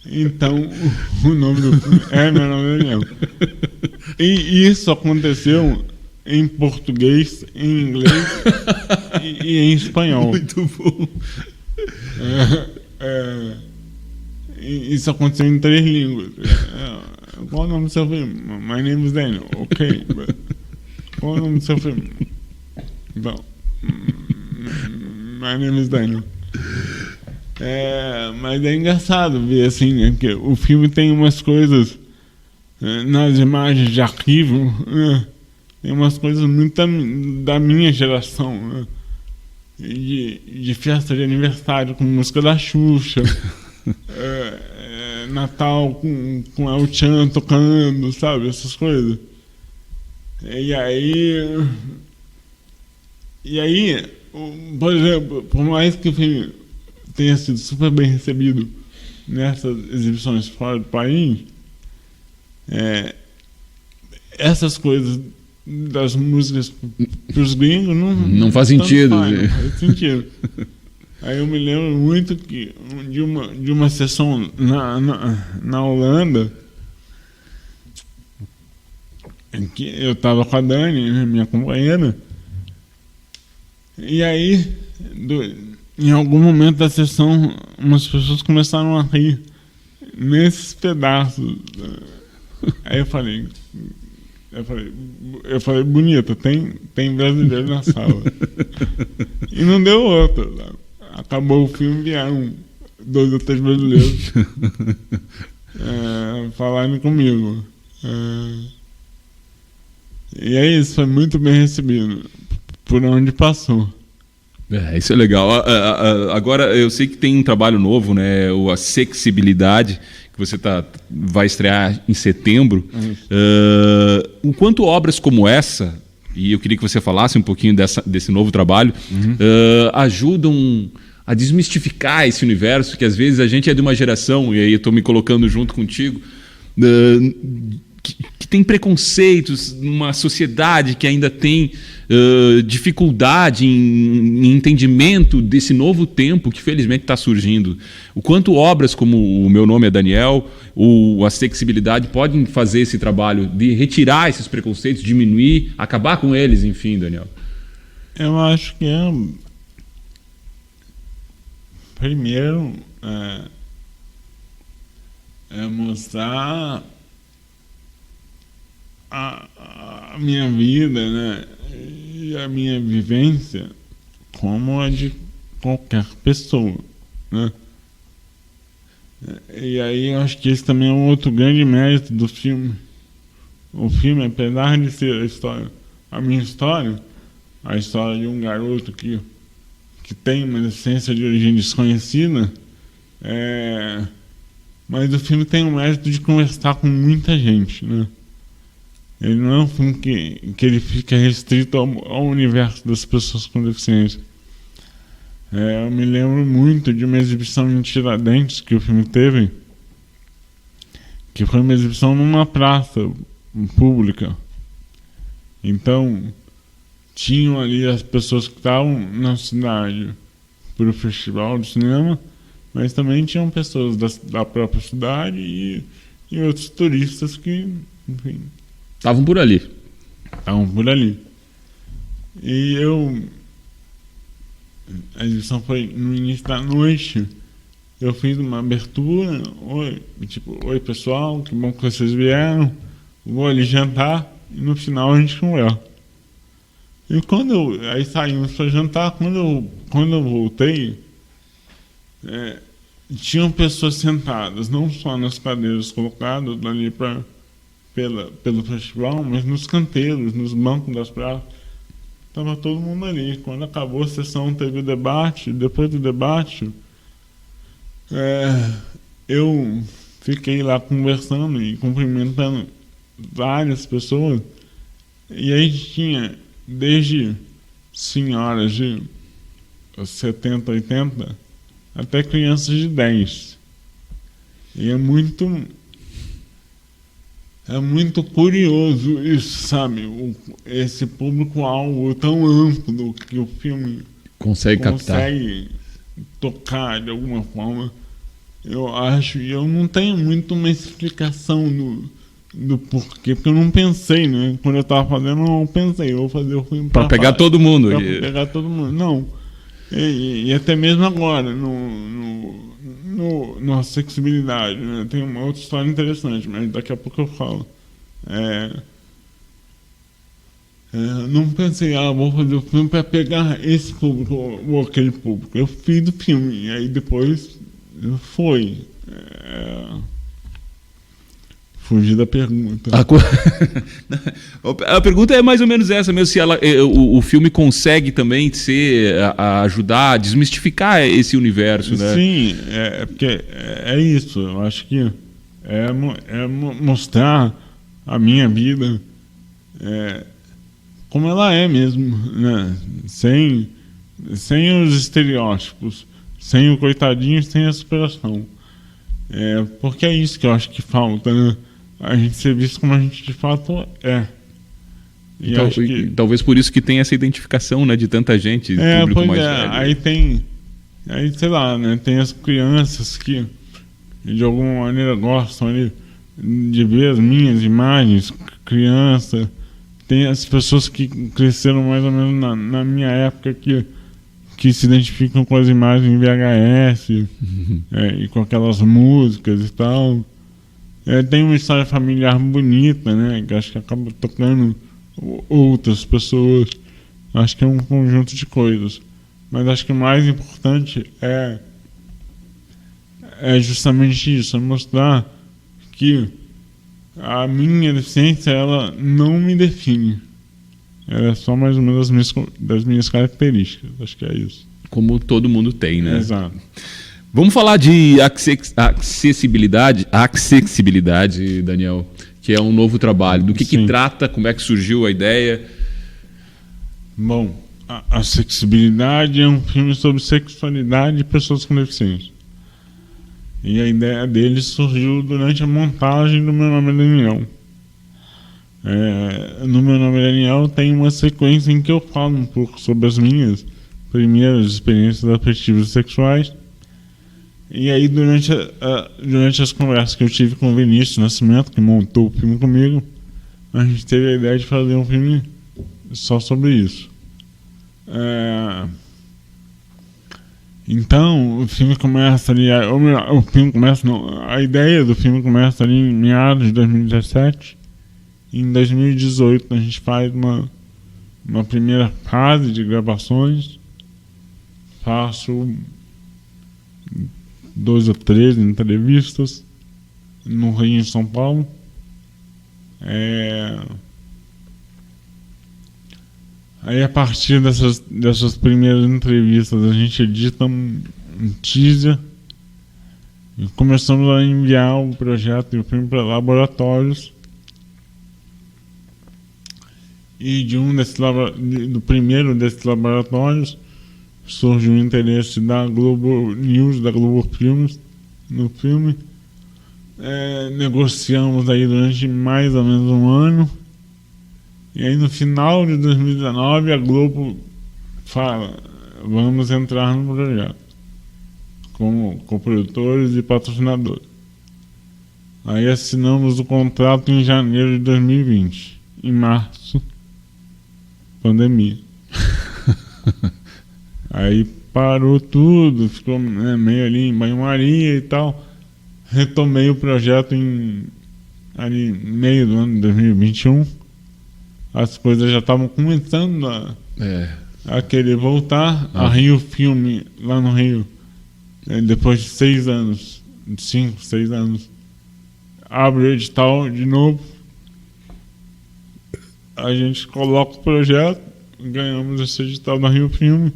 Então, o nome do filme meu nome é Daniel. E isso aconteceu em português, em inglês e em espanhol. Muito bom. Isso aconteceu em 3 línguas. Qual o nome do seu filme? My name is Daniel. Ok. Qual o nome do seu filme? Bom, my name is Daniel. Mas é engraçado ver assim, né, que o filme tem umas coisas nas imagens de arquivo, tem umas coisas muito da minha geração, né? De festa de aniversário com música da Xuxa, Natal com El Chan tocando, sabe? Essas coisas. E aí, por exemplo, por mais que o filme tenha sido super bem recebido nessas exibições fora do país, essas coisas das músicas pros gringos não faz sentido. Não faz sentido. Aí eu me lembro muito que de uma sessão na Holanda, em que eu tava com a Dani, né, minha companheira, e aí, em algum momento da sessão, umas pessoas começaram a rir nesses pedaços. Aí eu falei, bonita, tem brasileiro na sala. E não deu outra. Sabe? Acabou o filme, vieram 2 ou 3 brasileiros falarem comigo. E é isso, foi muito bem recebido por onde passou. Isso é legal. Agora, eu sei que tem um trabalho novo, né? A Sexibilidade, que você vai estrear em setembro. O quanto obras como essa, e eu queria que você falasse um pouquinho desse novo trabalho, ajudam a desmistificar esse universo, que às vezes a gente é de uma geração, e aí eu estou me colocando junto contigo, que tem preconceitos numa sociedade que ainda tem dificuldade em entendimento desse novo tempo que felizmente está surgindo. O quanto obras como O Meu Nome é Daniel, a Sexibilidade podem fazer esse trabalho de retirar esses preconceitos, diminuir, acabar com eles, enfim, Daniel? Eu acho que primeiro mostrar a minha vida, né, e a minha vivência como a de qualquer pessoa, né? E aí eu acho que esse também é um outro grande mérito do filme. O filme, apesar de ser a minha história, a história de um garoto que tem uma essência de origem desconhecida, mas o filme tem o mérito de conversar com muita gente, né? Ele não é um filme que ele fica restrito ao universo das pessoas com deficiência. Eu me lembro muito de uma exibição em Tiradentes que o filme teve, que foi uma exibição numa praça pública. Então, tinham ali as pessoas que estavam na cidade para o festival de cinema, mas também tinham pessoas da própria cidade e outros turistas que, enfim, estavam por ali. E a exibição foi no início da noite. Eu fiz uma abertura. Oi pessoal, que bom que vocês vieram. Vou ali jantar e no final a gente conversa. E aí saímos para jantar. Quando eu voltei, tinham pessoas sentadas, não só nas cadeiras colocadas ali pelo festival, mas nos canteiros, nos bancos das praças. Estava todo mundo ali. Quando acabou a sessão, teve o debate. Depois do debate, eu fiquei lá conversando e cumprimentando várias pessoas. E aí tinha desde senhoras de 70, 80, até crianças de 10. E é muito curioso isso, sabe? Esse público-alvo tão amplo que o filme consegue tocar de alguma forma. Eu acho, e eu não tenho muito uma explicação do porquê, porque eu não pensei, né? Quando eu estava fazendo, eu não pensei, eu vou fazer o filme para pegar todo mundo. Para pegar todo mundo, não. E até mesmo agora, na Sexibilidade, né? Tem uma outra história interessante, mas daqui a pouco eu falo. Não pensei, vou fazer o filme para pegar esse público ou aquele público. Eu fiz o filme, e aí depois fui Fugi da pergunta. A pergunta é mais ou menos essa mesmo, se o filme consegue também ajudar a desmistificar esse universo, né? Sim, porque é isso. Eu acho que mostrar a minha vida como ela é mesmo, né? Sem os estereótipos, sem o coitadinho, sem a superação. Porque é isso que eu acho que falta, né? A gente ser visto como a gente de fato é. E Então, acho que... talvez por isso que tem essa identificação, né, de tanta gente, público mais velho. Aí sei lá, né, tem as crianças que de alguma maneira gostam ali de ver as minhas imagens, criança, tem as pessoas que cresceram mais ou menos na minha época que se identificam com as imagens em VHS e com aquelas músicas e tal. Tem uma história familiar bonita, né, que acho que acaba tocando outras pessoas. Acho que é um conjunto de coisas. Mas acho que o mais importante é justamente isso, é mostrar que a minha deficiência, ela não me define. Ela é só mais uma das minhas características. Acho que é isso. Como todo mundo tem, né? Exato. Vamos falar de acessibilidade, Daniel, que é um novo trabalho. Do que trata, como é que surgiu a ideia? Bom, a Acessibilidade é um filme sobre sexualidade e pessoas com deficiência. E a ideia dele surgiu durante a montagem do Meu Nome é Daniel. No Meu Nome é Daniel tem uma sequência em que eu falo um pouco sobre as minhas primeiras experiências afetivas e sexuais. E aí, durante as conversas que eu tive com o Vinícius Nascimento, que montou o filme comigo, a gente teve a ideia de fazer um filme só sobre isso. Então, o filme começa ali... A ideia do filme começa ali em meados de 2017. E em 2018 a gente faz uma primeira fase de gravações. Faço 2 ou 3 entrevistas no Rio, em São Paulo. Aí, a partir dessas primeiras entrevistas, a gente edita um teaser e começamos a enviar o projeto e o filme para laboratórios. E do primeiro desses laboratórios surge o interesse da Globo News, da Globo Filmes, no filme. Negociamos aí durante mais ou menos um ano. E aí no final de 2019 a Globo fala: vamos entrar no projeto como produtores e patrocinadores. Aí assinamos o contrato em janeiro de 2020. Em março, pandemia. Aí parou tudo, ficou meio ali em banho-maria e tal. Retomei o projeto ali meio do ano de 2021. As coisas já estavam começando a querer voltar. A Rio Filme, lá no Rio, depois de 6 anos, 5, 6 anos, abre o edital de novo. A gente coloca o projeto, ganhamos esse edital da Rio Filme.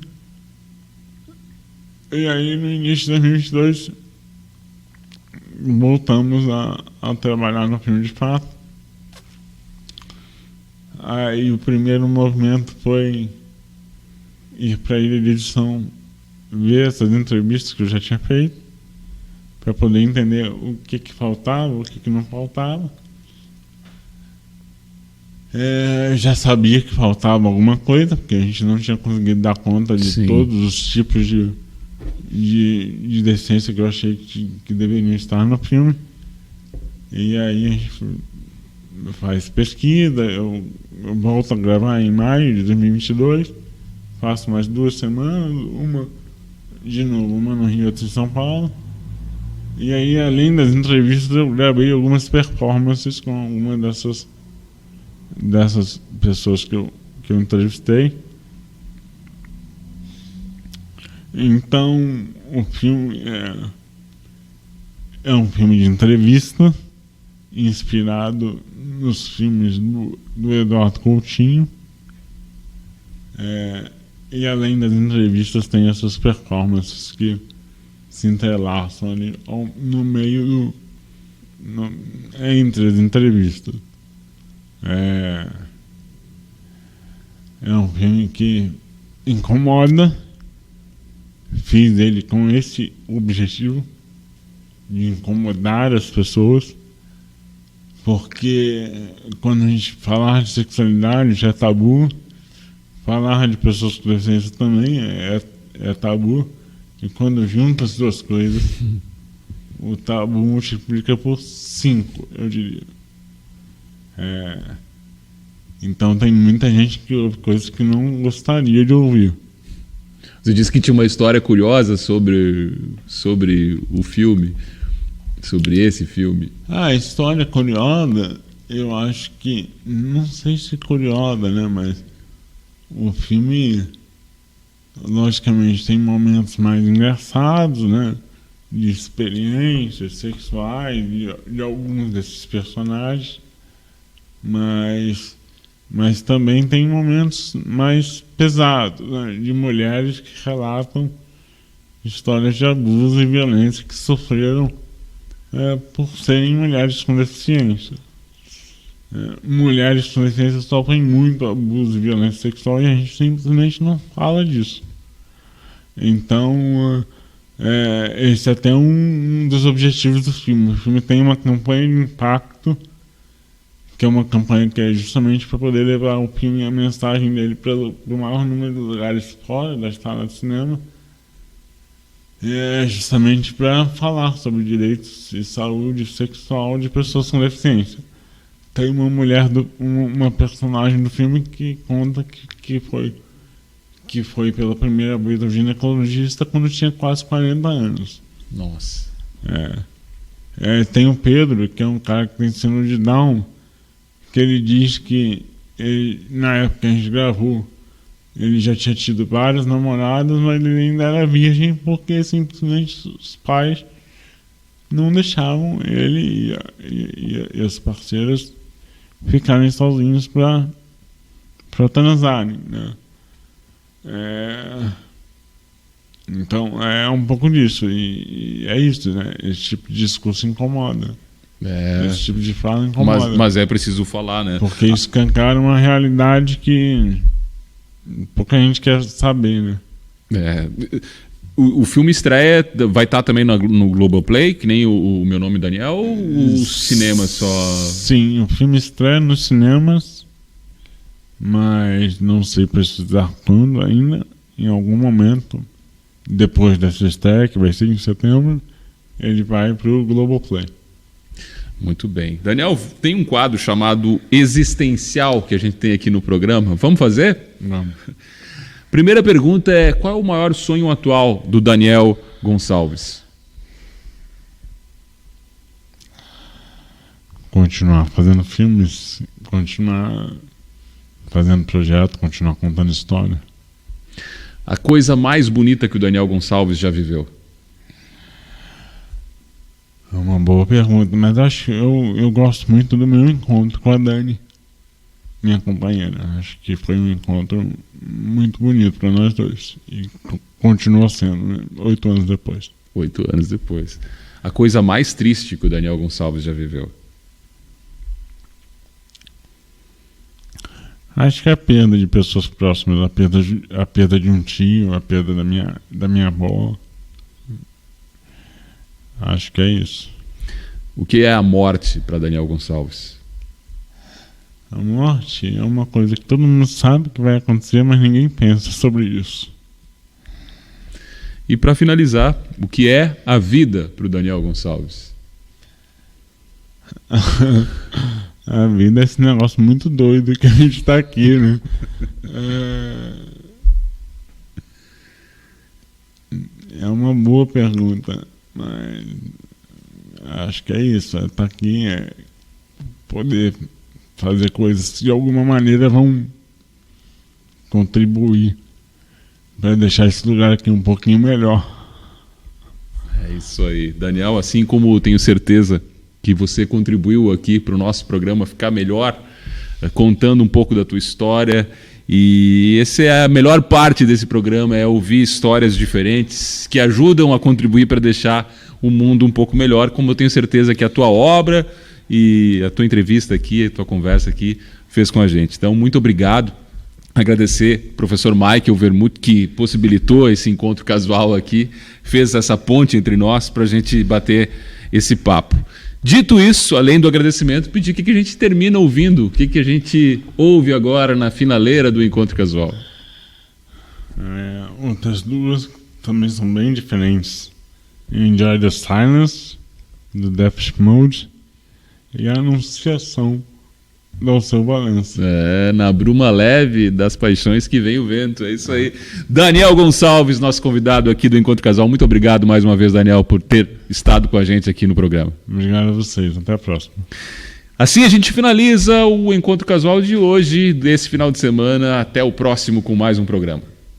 E aí no início de 2022 voltamos a trabalhar no filme de fato. Aí o primeiro movimento foi ir para a ilha de edição, ver essas entrevistas que eu já tinha feito, para poder entender o que faltava, o que não faltava. Já sabia que faltava alguma coisa, porque a gente não tinha conseguido dar conta de todos os tipos de deficiência que eu achei que deveriam estar no filme. E aí a gente faz pesquisa, eu volto a gravar em maio de 2022, faço mais 2 semanas, uma no Rio e outra em São Paulo. E aí, além das entrevistas, eu gravei algumas performances com alguma dessas pessoas que eu entrevistei. Então, o filme é um filme de entrevista inspirado nos filmes do Eduardo Coutinho. E além das entrevistas, tem essas performances que se entrelaçam ali no meio entre as entrevistas. É um filme que incomoda. Fiz ele com esse objetivo de incomodar as pessoas, porque quando a gente falar de sexualidade já é tabu, falar de pessoas com deficiência também é tabu, e quando junta as duas coisas, o tabu multiplica por 5, eu diria. Então tem muita gente que ouve coisas que não gostaria de ouvir. Você disse que tinha uma história curiosa sobre o filme, sobre esse filme. A história curiosa, eu acho que, não sei se curiosa, né, mas o filme, logicamente, tem momentos mais engraçados, né, de experiências sexuais de alguns desses personagens, mas também tem momentos mais pesados, né, de mulheres que relatam histórias de abuso e violência que sofreram por serem mulheres com deficiência. Mulheres com deficiência sofrem muito abuso e violência sexual e a gente simplesmente não fala disso. Então, esse é até um dos objetivos do filme. O filme tem uma campanha de impacto, que é uma campanha que é justamente para poder levar o filme e a mensagem dele para o maior número de lugares fora da sala de cinema. É justamente para falar sobre direitos e saúde sexual de pessoas com deficiência. Tem uma mulher, uma personagem do filme que conta que foi pela primeira vez ao ginecologista quando tinha quase 40 anos. Nossa. Tem o Pedro, que é um cara que tem síndrome de Down, que ele diz que na época que a gente gravou, ele já tinha tido várias namoradas, mas ele ainda era virgem porque simplesmente os pais não deixavam ele e as parceiras ficarem sozinhos para transarem, né? Então é um pouco disso, e é isso, né? Esse tipo de discurso incomoda. Esse tipo de fala incomoda. Mas é preciso falar, né? Porque escancara uma realidade que pouca gente quer saber, né? O filme estreia, vai estar também no Globoplay, que nem o Meu Nome é Daniel, ou os cinemas só? Sim, o filme estreia nos cinemas, mas não sei precisar quando ainda. Em algum momento, depois dessa estreia, que vai ser em setembro, ele vai para o Globoplay. Muito bem. Daniel, tem um quadro chamado Existencial que a gente tem aqui no programa. Vamos fazer? Vamos. Primeira pergunta é: qual é o maior sonho atual do Daniel Gonçalves? Continuar fazendo filmes, continuar fazendo projeto, continuar contando história. A coisa mais bonita que o Daniel Gonçalves já viveu? É uma boa pergunta, mas acho que eu gosto muito do meu encontro com a Dani, minha companheira. Acho que foi um encontro muito bonito para nós dois. E continua sendo, né? 8 anos depois. 8 anos depois. A coisa mais triste que o Daniel Gonçalves já viveu? Acho que é a perda de pessoas próximas, a perda de um tio, a perda da minha avó. Acho que é isso. O que é a morte para Daniel Gonçalves? A morte é uma coisa que todo mundo sabe que vai acontecer, mas ninguém pensa sobre isso. E para finalizar, o que é a vida para o Daniel Gonçalves? A vida é esse negócio muito doido que a gente está aqui, né? É uma boa pergunta. Mas acho que é isso, estar aqui é poder fazer coisas que de alguma maneira vão contribuir para deixar esse lugar aqui um pouquinho melhor. É isso aí. Daniel, assim como tenho certeza que você contribuiu aqui para o nosso programa ficar melhor, contando um pouco da tua história. E essa é a melhor parte desse programa, é ouvir histórias diferentes que ajudam a contribuir para deixar o mundo um pouco melhor, como eu tenho certeza que a tua obra e a tua entrevista aqui, a tua conversa aqui fez com a gente. Então, muito obrigado. Agradecer ao professor Michael Vermut, que possibilitou esse encontro casual aqui, fez essa ponte entre nós para a gente bater esse papo. Dito isso, além do agradecimento, pedir que a gente termina ouvindo, o que a gente ouve agora na finaleira do Encontro Casual. Outras duas também são bem diferentes. Enjoy the Silence, do Depeche Mode, e a Anunciação, do Alceu Valença. Na bruma leve das paixões que vem o vento, é isso aí. Daniel Gonçalves, nosso convidado aqui do Encontro Casual. Muito obrigado mais uma vez, Daniel, por ter estado com a gente aqui no programa. Obrigado a vocês, até a próxima. Assim a gente finaliza o Encontro Casual de hoje, desse final de semana. Até o próximo com mais um programa.